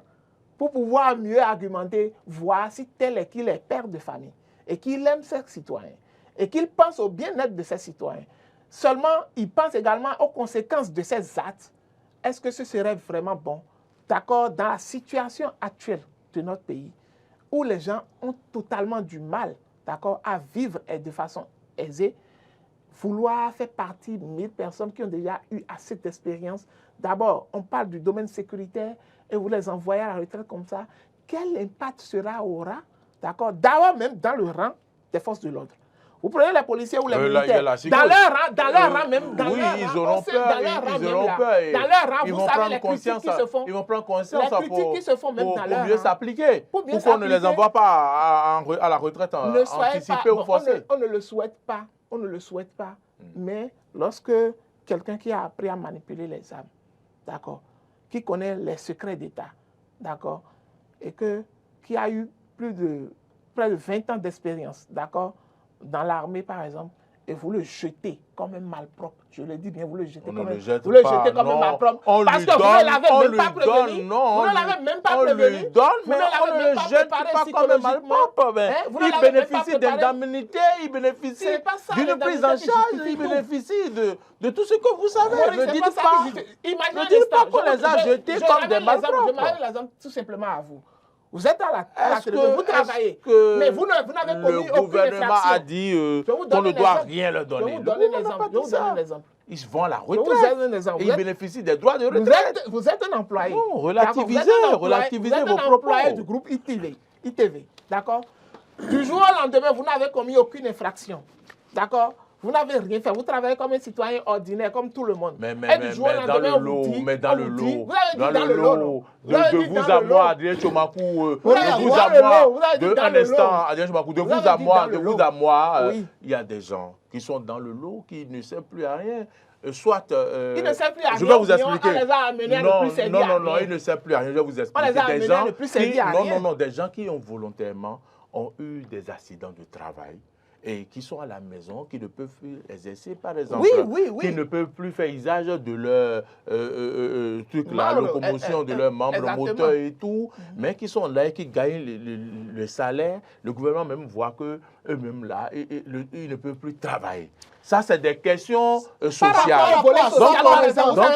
pour pouvoir mieux argumenter, voir si tel est qu'il est père de famille et qu'il aime ses citoyens et qu'il pense au bien-être de ses citoyens. Seulement, il pense également aux conséquences de ces actes. Est-ce que ce serait vraiment bon, d'accord, dans la situation actuelle de notre pays, où les gens ont totalement du mal, d'accord, à vivre de façon aisée, vouloir faire partie de 1000 personnes qui ont déjà eu assez d'expérience. D'abord, on parle du domaine sécuritaire et vous les envoyez à la retraite comme ça. Quel impact aura, d'accord, d'abord même dans le rang des forces de l'ordre. Vous prenez les policiers ou les militaires, dans leur rang même, oui, ils auront peur, dans leur rang, vous savez les critiques qui se font. Ils vont prendre conscience pour mieux s'appliquer, pour qu'on ne les envoie pas à la retraite anticipée ou forcée. On ne le souhaite pas, on ne le souhaite pas. Mais lorsque quelqu'un qui a appris à manipuler les armes, d'accord, qui connaît les secrets d'État, d'accord, et qui a eu près de 20 ans d'expérience, d'accord, dans l'armée, par exemple, et vous le jetez comme un malpropre. Je le dis bien, vous le jetez comme un malpropre. Parce que vous ne l'avez même pas prévenu. Vous ne l'avez même pas prévenu. Mais on ne le jette pas comme un malpropre. Il bénéficie d'indemnité, il bénéficie d'une prise en charge, il bénéficie de tout ce que vous savez. Ne dites pas qu'on les a jetés comme des malpropres. Je m'arrête l'exemple tout simplement à vous. Vous êtes à la télévision, vous travaillez, mais vous n'avez commis aucune infraction. Le gouvernement a dit qu'on ne doit rien leur donner. Je vous donne un exemple. Ils vont à la retraite et ils bénéficient des droits de retraite. Vous êtes un employé. Non, relativez vos propos. Vous êtes un employé du groupe ITV, d'accord? Du jour au lendemain, vous n'avez commis aucune infraction, d'accord? Vous n'avez rien fait. Vous travaillez comme un citoyen ordinaire, comme tout le monde. Mais dans le lot, de vous à moi, Adrien Tchomakou, de vous à moi, un instant, Adrien Tchomakou, de vous à moi, il y a des gens qui sont dans le lot, qui ne servent plus à rien. Soit, ils ne servent plus à rien. Je vais vous expliquer. On les a amenés à ne plus servir à rien. Non, ils ne servent plus à rien. Je vais vous expliquer. On les a amenés à ne plus servir à rien. Non, des gens qui ont volontairement eu des accidents de travail et qui sont à la maison, qui ne peuvent plus exercer, par exemple, qui ne peuvent plus faire usage de leur la locomotion, de leurs membres moteurs et tout, mais qui sont là et qui gagnent le salaire. Le gouvernement même voit qu'eux-mêmes là, ils ne peuvent plus travailler. Ça, c'est des questions sociales. Donc,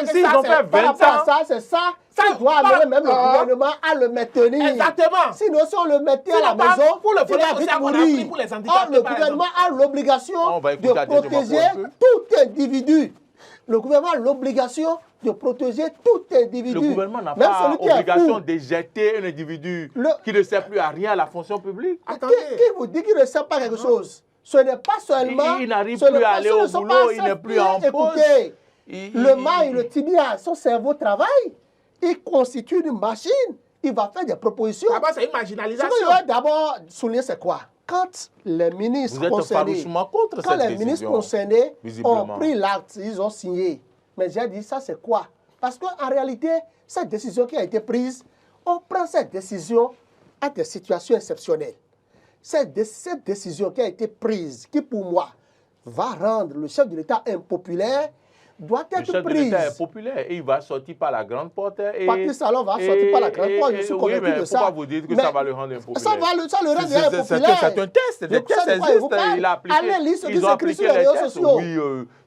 s'ils ont fait 20 ans, c'est ça qui doit amener même le gouvernement à le maintenir. Exactement. Sinon, si on le mettait à la maison, il va vite mourir. Or, le gouvernement a l'obligation de protéger tout individu. Le gouvernement a l'obligation de protéger tout individu. Le gouvernement n'a pas l'obligation d'éjecter un individu qui ne sert plus à rien à la fonction publique. Qui vous dit qu'il ne sert pas quelque chose? Ce n'est pas seulement... Il n'arrive plus à aller au boulot, il n'est plus en pause. Le mail, le tibia, son cerveau travaille. Il constitue une machine. Il va faire des propositions. D'abord, c'est une marginalisation. Ce que je vais d'abord souligner, c'est quoi? quand les ministres Vous êtes concernés, farouchement contre quand cette les décision, ministres concernés ont visiblement. pris l'acte, ils ont signé. Mais j'ai dit, ça c'est quoi? Parce qu'en réalité, cette décision qui a été prise, on prend cette décision à des situations exceptionnelles. Cette décision qui a été prise, qui pour moi va rendre le chef de l'État impopulaire, doit être prise. Le chef de l'État est populaire et il va sortir par la grande porte. Patrice Talon va sortir par la grande porte, je suis convaincu de ça. Pourquoi vous dites que ça va le rendre impopulaire? Ça le rend impopulaire. C'est un test, des tests existent, il a appliqué. Allez lire ce qui Ils ont s'écrit sur appliqué les les réseaux tests, sociaux. oui,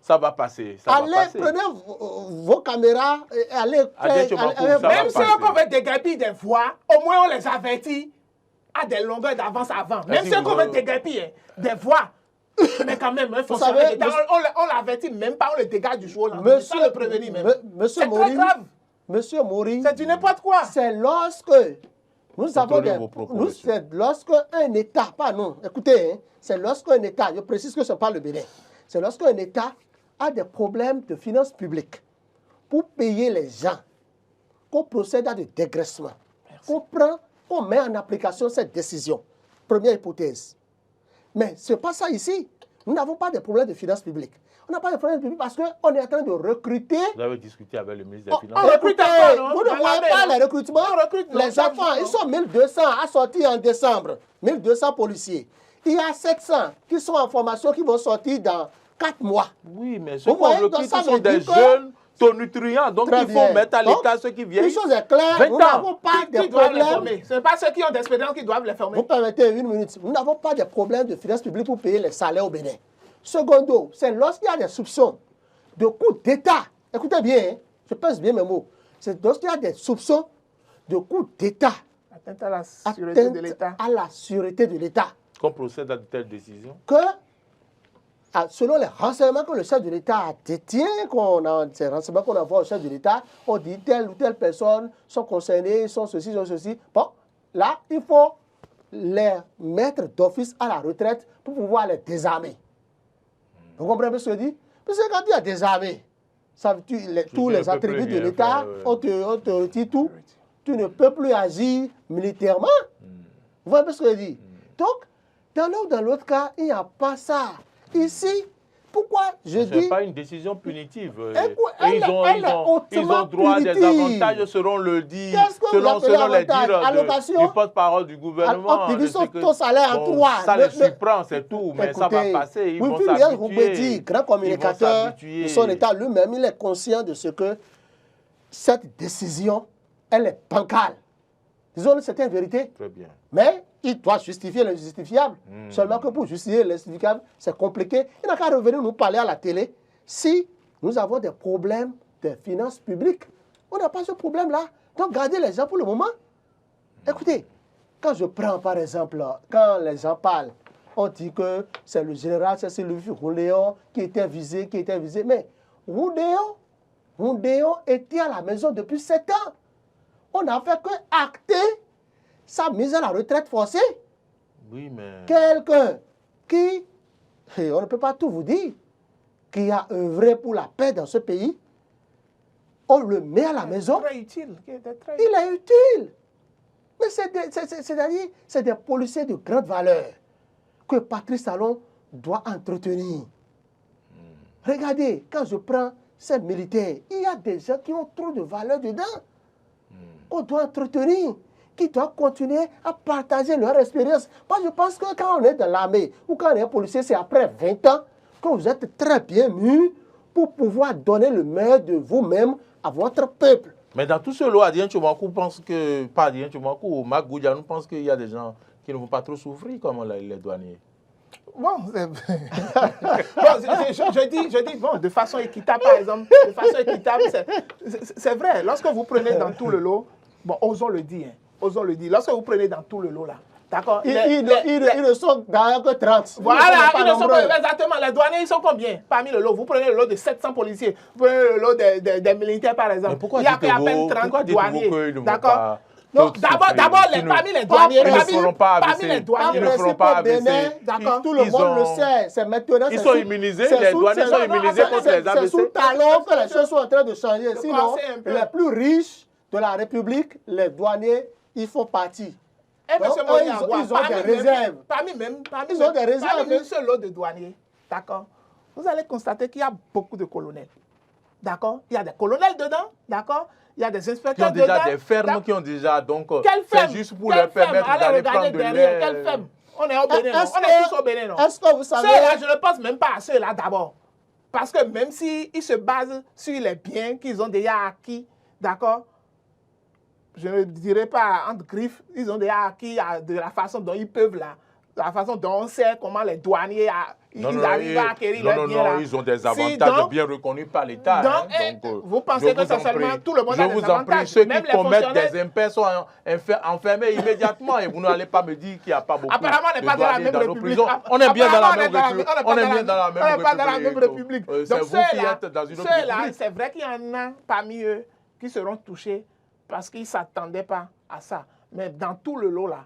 ça va passer. Allez, prenez vos caméras et allez faire... Même si on veut déguerpir des voix, au moins on les avertit à des longueurs d'avance avant. Même si on veut déguerpir des voix, mais quand même, un fonctionnaire d'État, on l'avertit même pas, on le dégage du jour au lendemain, sans le prévenir même. C'est très grave. Monsieur Mori, c'est du n'importe quoi. C'est lorsque nous avons c'est lorsque un État, pas nous, écoutez, hein, c'est lorsqu'un État, je précise que ce n'est pas le Bénin, c'est lorsqu'un État a des problèmes de finances publiques pour payer les gens, qu'on procède à des dégraissements, qu'on met en application cette décision. Première hypothèse. Mais ce n'est pas ça ici. Nous n'avons pas de problème de finances publiques. On n'a pas de problème public parce qu'on est en train de recruter. Vous avez discuté avec le ministre des Finances. On recrute pas, non? Vous ne voyez pas les recrutements. Les enfants, ils sont 1200 à sortir en décembre. 1200 policiers. Il y a 700 qui sont en formation qui vont sortir dans 4 mois. Oui, mais ceux qu'on recrute sont des jeunes tonitruants. Donc il faut mettre à l'écart ceux qui viennent. Une chose est claire, nous n'avons pas de problème. Ce n'est pas ceux qui ont des expériences qui doivent les former. Vous permettez une minute. Nous n'avons pas de problème de finances publiques pour payer les salaires au Bénin. Secondo, c'est lorsqu'il y a des soupçons de coup d'État. Écoutez bien, hein, je pèse bien mes mots. C'est lorsqu'il y a des soupçons de coup d'État. Atteinte à la sûreté de l'État. À la sûreté de l'État. Qu'on procède à de telles décisions. Que, selon les renseignements que le chef de l'État détient, ces renseignements qu'on envoie au chef de l'État, on dit telle ou telle personne sont concernées, sont ceci, sont ceci. Bon, là, il faut les mettre d'office à la retraite pour pouvoir les désarmer. Vous comprenez ce que je dis? Parce que quand tu as désarmé, tous les attributs de l'État, on te retire tout. Tu ne peux plus agir militairement. Vous voyez ce que je dis? Donc, dans l'un ou dans l'autre cas, il n'y a pas ça. Ici, pourquoi je dis... Ce n'est pas une décision punitive. Ils ont droit à des avantages selon le dit, selon les dires du porte-parole du gouvernement. On divise ton salaire en 3. Ça les surprend, c'est tout, mais ça va passer. Ils vont s'habituer. Grand communicateur de son État lui-même, il est conscient de ce que cette décision, elle est bancale. Disons, c'est une vérité. Très bien. Mais il doit justifier l'injustifiable. Seulement que pour justifier l'injustifiable, c'est compliqué. Il n'a qu'à revenir nous parler à la télé. Si nous avons des problèmes de finances publiques, on n'a pas ce problème-là. Donc, gardez les gens pour le moment. Écoutez, quand je prends par exemple, quand les gens parlent, on dit que c'est le général, c'est le Rouléon qui était visé, Mais Rouléon était à la maison depuis 7 ans. On n'a fait que acter sa mise à la retraite forcée. Oui, mais... Quelqu'un qui, on ne peut pas tout vous dire, qui a œuvré pour la paix dans ce pays, on le met à la maison. Très utile. Il est utile. Mais c'est-à-dire, c'est des policiers de grande valeur que Patrice Talon doit entretenir. Regardez, quand je prends ces militaires, il y a des gens qui ont trop de valeur dedans. On doit entretenir, qui doivent continuer à partager leur expérience. Moi, je pense que quand on est dans l'armée ou quand on est policier, c'est après 20 ans que vous êtes très bien mûr pour pouvoir donner le meilleur de vous-même à votre peuple. Mais dans tout ce lot, Adrien Tchoumakou pense que, pas Adrien Tchoumakou, Marc Goudianou pense qu'il y a des gens qui ne vont pas trop souffrir comme les douaniers. Bon, je dis, bon, de façon équitable, par exemple, de façon équitable, c'est vrai. Lorsque vous prenez dans tout le lot, bon, osons le dire, lorsque vous prenez dans tout le lot là, d'accord. Ils ne sont d'ailleurs que 30. Voilà, ils ne sont pas exactement. Les douaniers, ils sont combien parmi le lot? Vous prenez le lot de 700 policiers, vous prenez le lot des militaires, par exemple. Mais pourquoi il y a à peine 30 douaniers. D'accord. Donc, d'abord, parmi les douaniers, ils ne feront pas AVC. Ils ne feront pas AVC. D'accord. Tout le monde le sait. C'est maintenant. Ils sont immunisés. Les douaniers sont immunisés contre les AVC. C'est sous Talon que les choses sont en train de changer. Sinon, les plus riches de la République, les douaniers, ils font partie. M. Moni Agua, ils ont des réserves. Parmi même ce lot de douaniers, d'accord, vous allez constater qu'il y a beaucoup de colonels. D'accord? Il y a des colonels dedans, d'accord? Il y a des inspecteurs dedans. Qui ont déjà des fermes, qui ont déjà donc... C'est juste pour leur permettre d'aller prendre de l'air. Quelle ferme? On est au Bénin, on est tous au Bénin, non? Est-ce que vous savez... Ceux-là, je ne pense même pas à ceux-là d'abord. Parce que même s'ils se basent sur les biens qu'ils ont déjà acquis, d'accord? Je ne dirais pas entre griffes, ils ont déjà acquis de la façon dont ils peuvent là. De la façon dont on sait comment les douaniers arrivent à acquérir leurs biens là. Ils ont des avantages bien reconnus par l'État. Vous pensez que c'est seulement tout le monde a des avantages? Je vous en prie, ceux qui commettent des impairs sont enfermés immédiatement et vous n'allez pas me dire qu'il n'y a pas beaucoup de douaniers dans nos prisons. On est bien dans la même République. On n'est pas dans la même République. C'est vous qui êtes dans une autre République. C'est vrai qu'il y en a parmi eux qui seront touchés parce qu'ils ne s'attendaient pas à ça. Mais dans tout le lot là,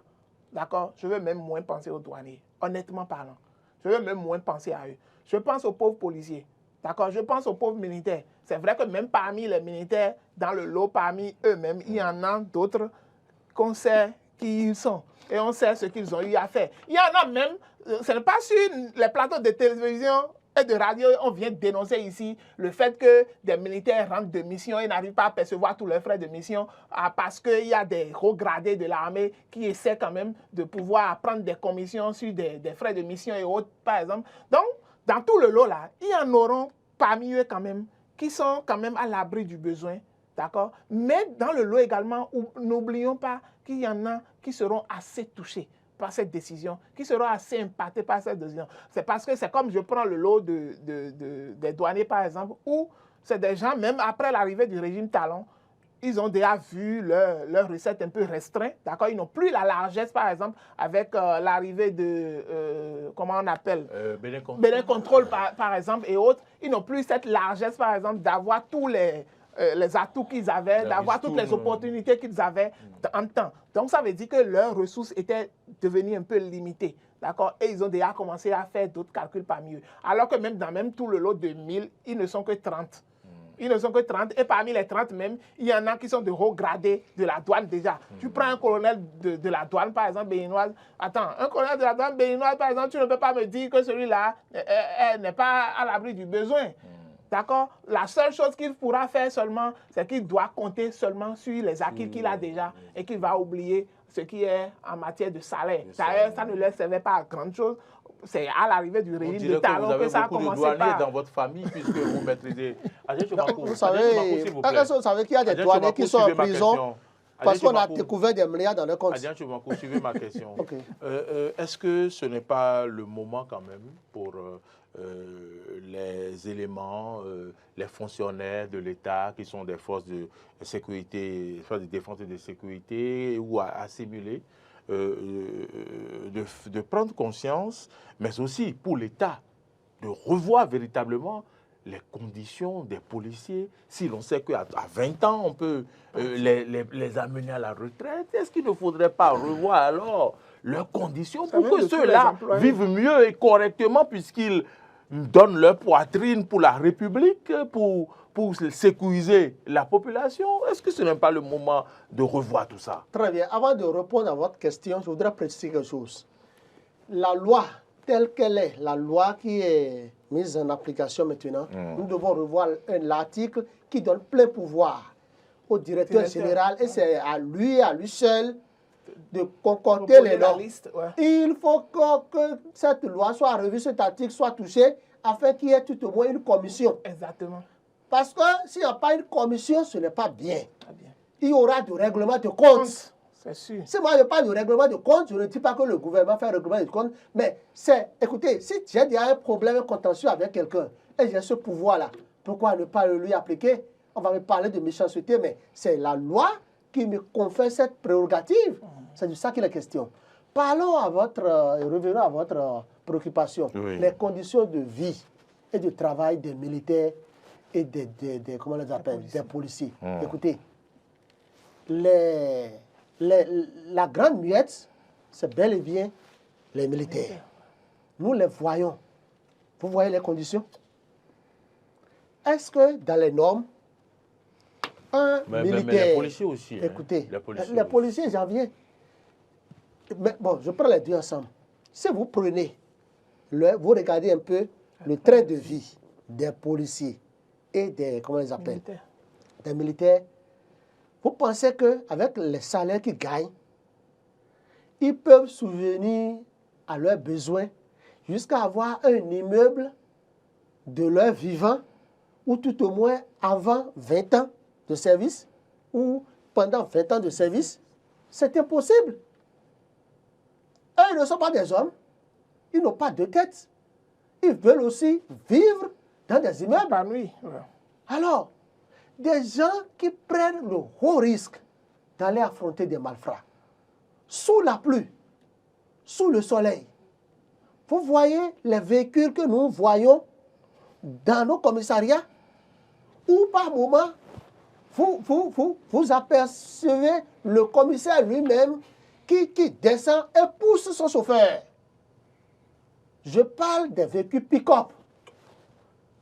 d'accord, je veux même moins penser aux douaniers, honnêtement parlant. Je veux même moins penser à eux. Je pense aux pauvres policiers, d'accord, je pense aux pauvres militaires. C'est vrai que même parmi les militaires, dans le lot, parmi eux-mêmes, il y en a d'autres qu'on sait qui ils sont. Et on sait ce qu'ils ont eu à faire. Il y en a même, ce n'est pas sur les plateaux de télévision et de radio, on vient dénoncer ici le fait que des militaires rentrent de mission et n'arrivent pas à percevoir tous leurs frais de mission parce qu'il y a des hauts gradés de l'armée qui essaient quand même de pouvoir prendre des commissions sur des frais de mission et autres, par exemple. Donc, dans tout le lot là, il y en auront parmi eux quand même qui sont quand même à l'abri du besoin, d'accord? Mais dans le lot également, n'oublions pas qu'il y en a qui seront assez touchés par cette décision, qui seront assez impactés par cette décision. C'est parce que c'est comme je prends le lot des douaniers, par exemple, où c'est des gens, même après l'arrivée du régime Talon, ils ont déjà vu leur recette un peu restreinte, d'accord? Ils n'ont plus la largesse, par exemple, avec l'arrivée de, comment on appelle? Bénin Contrôle, par exemple, et autres. Ils n'ont plus cette largesse, par exemple, d'avoir tous les atouts qu'ils avaient, d'avoir toutes les opportunités qu'ils avaient en temps. Donc, ça veut dire que leurs ressources étaient devenues un peu limitées. D'accord? Et ils ont déjà commencé à faire d'autres calculs parmi eux. Alors que même dans tout le lot de 1000, ils ne sont que 30. Ils ne sont que 30. Et parmi les 30 même, il y en a qui sont de haut gradés de la douane déjà. Tu prends un colonel de la douane, par exemple, béninoise. Attends, un colonel de la douane béninoise, par exemple, tu ne peux pas me dire que celui-là n'est pas à l'abri du besoin. D'accord? La seule chose qu'il pourra faire seulement, c'est qu'il doit compter seulement sur les acquis qu'il a déjà et qu'il va oublier ce qui est en matière de salaire. Ça ne leur servait pas à grand chose. C'est à l'arrivée du régime de Talon que ça a commencé par... Vous avez beaucoup de douaniers dans votre famille puisque vous maîtrisez... Vous savez qu'il y a des douaniers qui sont en prison parce qu'on a découvert des milliards dans leur compte. Adjan Choumakou, suivez ma question. Okay. Est-ce que ce n'est pas le moment quand même pour les éléments, les fonctionnaires de l'État qui sont des forces de sécurité, forces de défense et de sécurité ou assimilés, de prendre conscience, mais aussi pour l'État, de revoir véritablement les conditions des policiers. Si l'on sait qu'à 20 ans, on peut les amener à la retraite, est-ce qu'il ne faudrait pas revoir alors leurs conditions pour que ceux-là vivent mieux et correctement puisqu'ils donnent leur poitrine pour la République, pour sécuriser la population? Est-ce que ce n'est pas le moment de revoir tout ça? Très bien. Avant de répondre à votre question, je voudrais préciser quelque chose. La loi telle qu'elle est, la loi qui est mise en application maintenant, nous devons revoir l'article qui donne plein pouvoir au directeur général et c'est à lui seul de concocter les normes. Il faut que cette loi soit revue, cet article soit touché afin qu'il y ait tout au moins une commission. Exactement. Parce que s'il n'y a pas une commission, ce n'est pas bien. Il y aura du règlement de compte. C'est sûr. Si moi je parle de règlement de compte, je ne dis pas que le gouvernement fait un règlement de compte, mais c'est, écoutez, si j'ai déjà un problème contentieux avec quelqu'un et j'ai ce pouvoir-là, pourquoi ne pas le lui appliquer? On va me parler de méchanceté, mais c'est la loi qui me confère cette prérogative. C'est de ça qu'il est question. Parlons à revenons à votre préoccupation. Oui. Les conditions de vie et de travail des militaires et comment on les appelle, des policiers. Écoutez, la grande muette, c'est bel et bien les militaires. Nous les voyons. Vous voyez les conditions? Est-ce que dans les normes, un militaire... Mais les policiers aussi. Écoutez, les policiers, j'en viens. Mais bon, je prends les deux ensemble. Si vous prenez, vous regardez un peu le train de vie des policiers et des, comment ils appellent, des militaires, vous pensez qu'avec les salaires qu'ils gagnent, ils peuvent subvenir à leurs besoins jusqu'à avoir un immeuble de leur vivant, ou tout au moins avant 20 ans de service, ou pendant 20 ans de service? C'est impossible. Eux, ils ne sont pas des hommes. Ils n'ont pas de tête. Ils veulent aussi vivre dans des immeubles. Par nuit. Ouais. Alors, des gens qui prennent le haut risque d'aller affronter des malfrats, sous la pluie, sous le soleil. Vous voyez les véhicules que nous voyons dans nos commissariats, où par moment, vous apercevez le commissaire lui-même qui descend et pousse son chauffeur. Je parle des véhicules pick-up.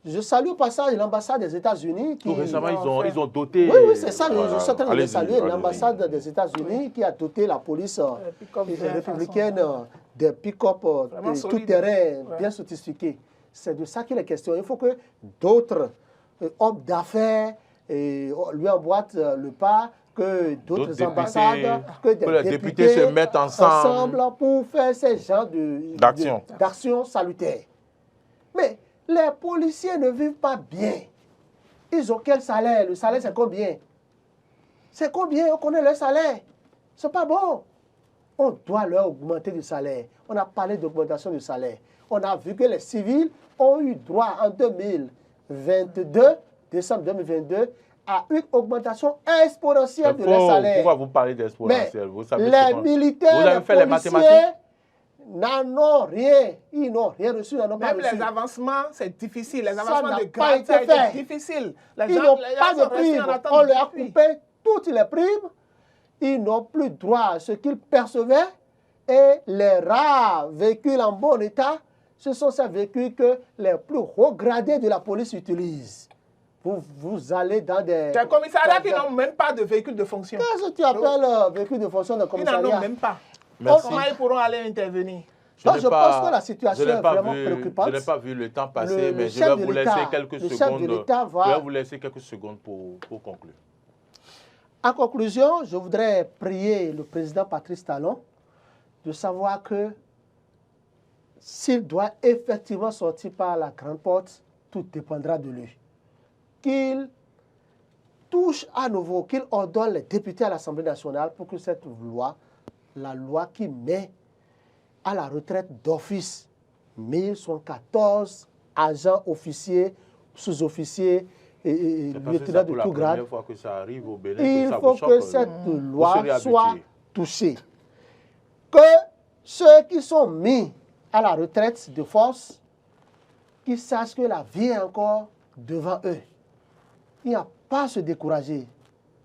Je salue au passage l'ambassade des États-Unis qui... Tout récemment, ils ont doté... Oui, c'est ça, je suis en train de saluer l'ambassade des États-Unis qui a doté la police républicaine des pick-up tout-terrain bien sophistiqués. C'est de ça qu'il est question. Il faut que d'autres hommes d'affaires lui emboîtent le pas, que d'autres ambassades, que des députés se mettent ensemble pour faire ces genres d'actions salutaires. Mais les policiers ne vivent pas bien. Ils ont quel salaire? Le salaire, c'est combien? C'est combien? On connaît leur salaire. C'est pas bon. On doit leur augmenter le salaire. On a parlé d'augmentation du salaire. On a vu que les civils ont eu droit en 2022, décembre 2022, à une augmentation exponentielle de leur salaire. Pourquoi vous parlez d'exponentielle? Les militaires, vous avez fait les mathématiques? N'en ont rien. Ils n'ont rien reçu, n'en ont pas reçu. Même les avancements, c'est difficile. Les avancements de grade, c'est difficile. Ils n'ont pas de primes. On leur a coupé toutes les primes. Ils n'ont plus droit à ce qu'ils percevaient. Et les rares véhicules en bon état, ce sont ces véhicules que les plus hauts gradés de la police utilisent. Vous allez dans des... Des commissariats qui n'ont même pas de véhicules de fonction. Qu'est-ce que tu appelles véhicule de fonction de commissariat? Ils n'en ont même pas. Merci. Comment ils pourront aller intervenir? Je pense que la situation est vraiment préoccupante. Je n'ai pas vu le temps passer, mais je vais vous laisser quelques secondes. Je vais vous laisser quelques secondes pour conclure. En conclusion, je voudrais prier le président Patrice Talon de savoir que s'il doit effectivement sortir par la grande porte, tout dépendra de lui. Qu'il touche à nouveau, qu'il ordonne les députés à l'Assemblée nationale pour que cette loi, la loi qui met à la retraite d'office 1114 agents, officiers, sous-officiers et lieutenants de tout grade, il faut que cette loi soit touchée. Que ceux qui sont mis à la retraite de force, qu'ils sachent que la vie est encore devant eux. Il n'y a pas à se décourager.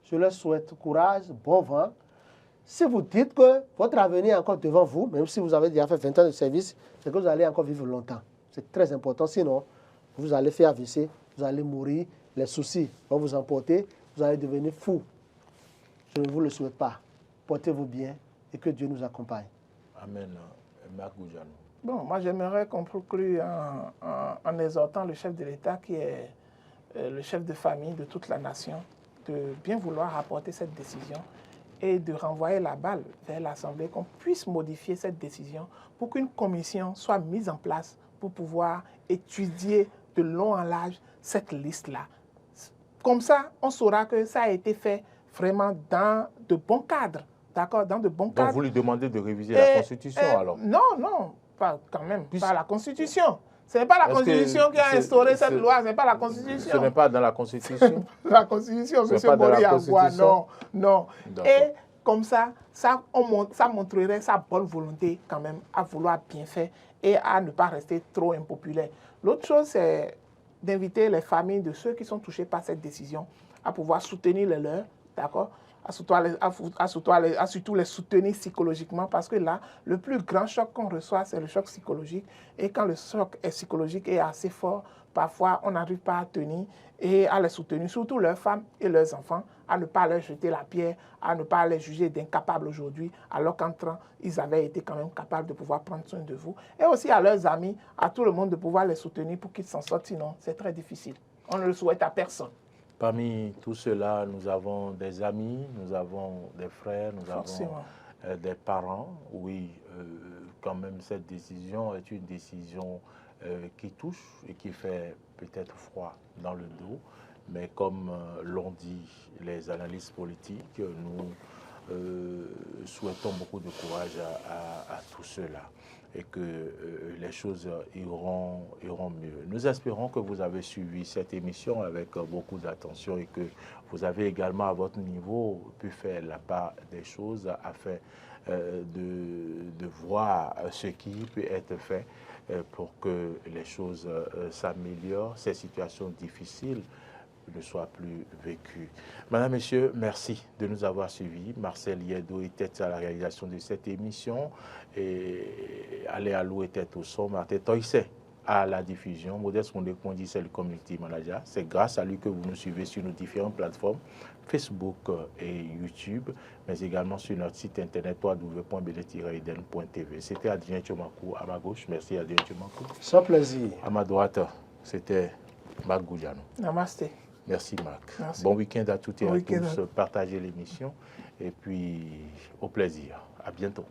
Je leur souhaite courage, bon vent. Si vous dites que votre avenir est encore devant vous, même si vous avez déjà fait 20 ans de service, c'est que vous allez encore vivre longtemps. C'est très important. Sinon, vous allez faire AVC, vous allez mourir, les soucis vont vous emporter, vous allez devenir fou. Je ne vous le souhaite pas. Portez-vous bien et que Dieu nous accompagne. Amen. Marc Goujano. Bon, moi j'aimerais qu'on conclue en exhortant le chef de l'État qui est le chef de famille de toute la nation de bien vouloir apporter cette décision et de renvoyer la balle vers l'Assemblée, qu'on puisse modifier cette décision pour qu'une commission soit mise en place pour pouvoir étudier de long en large cette liste-là. Comme ça, on saura que ça a été fait vraiment dans de bons cadres. D'accord, dans de bons cadres. Donc vous lui demandez de réviser la Constitution alors? Non, pas quand même, pas la Constitution. Ce n'est pas la Constitution qui a instauré cette loi, ce n'est pas la Constitution. Ce n'est pas dans la Constitution? La Constitution, M. Bory-Agua, non. Et comme ça montrerait sa bonne volonté quand même à vouloir bien faire et à ne pas rester trop impopulaire. L'autre chose, c'est d'inviter les familles de ceux qui sont touchés par cette décision à pouvoir soutenir les leurs, d'accord, surtout les soutenir psychologiquement, parce que là, le plus grand choc qu'on reçoit, c'est le choc psychologique. Et quand le choc est psychologique et assez fort, parfois, on n'arrive pas à tenir et à les soutenir, surtout leurs femmes et leurs enfants, à ne pas leur jeter la pierre, à ne pas les juger d'incapables aujourd'hui, alors qu'entrant, ils avaient été quand même capables de pouvoir prendre soin de vous. Et aussi à leurs amis, à tout le monde de pouvoir les soutenir pour qu'ils s'en sortent, sinon c'est très difficile. On ne le souhaite à personne. Parmi tout cela, nous avons des amis, nous avons des frères, nous avons des parents. Oui, quand même, cette décision est une décision qui touche et qui fait peut-être froid dans le dos. Mais comme l'ont dit les analystes politiques, nous souhaitons beaucoup de courage à tout cela et que les choses iront mieux. Nous espérons que vous avez suivi cette émission avec beaucoup d'attention et que vous avez également à votre niveau pu faire la part des choses afin de voir ce qui peut être fait pour que les choses s'améliorent, ces situations difficiles ne soient plus vécues. Madame, Messieurs, merci de nous avoir suivis. Marcel Yedo était à la réalisation de cette émission et Alé Alou était au son. Martin Toysé à la diffusion. Modeste Mondé-Kondi, c'est le community manager. C'est grâce à lui que vous nous suivez sur nos différentes plateformes, Facebook et YouTube, mais également sur notre site internet www.bele-eden.tv. C'était Adrien Tchomakou à ma gauche. Merci Adrien Tchomakou. Sans plaisir. À ma droite, c'était Marc Goudiano. Namasté. Merci Marc. Merci. Bon week-end à toutes et à tous. Partagez l'émission et puis au plaisir. À bientôt.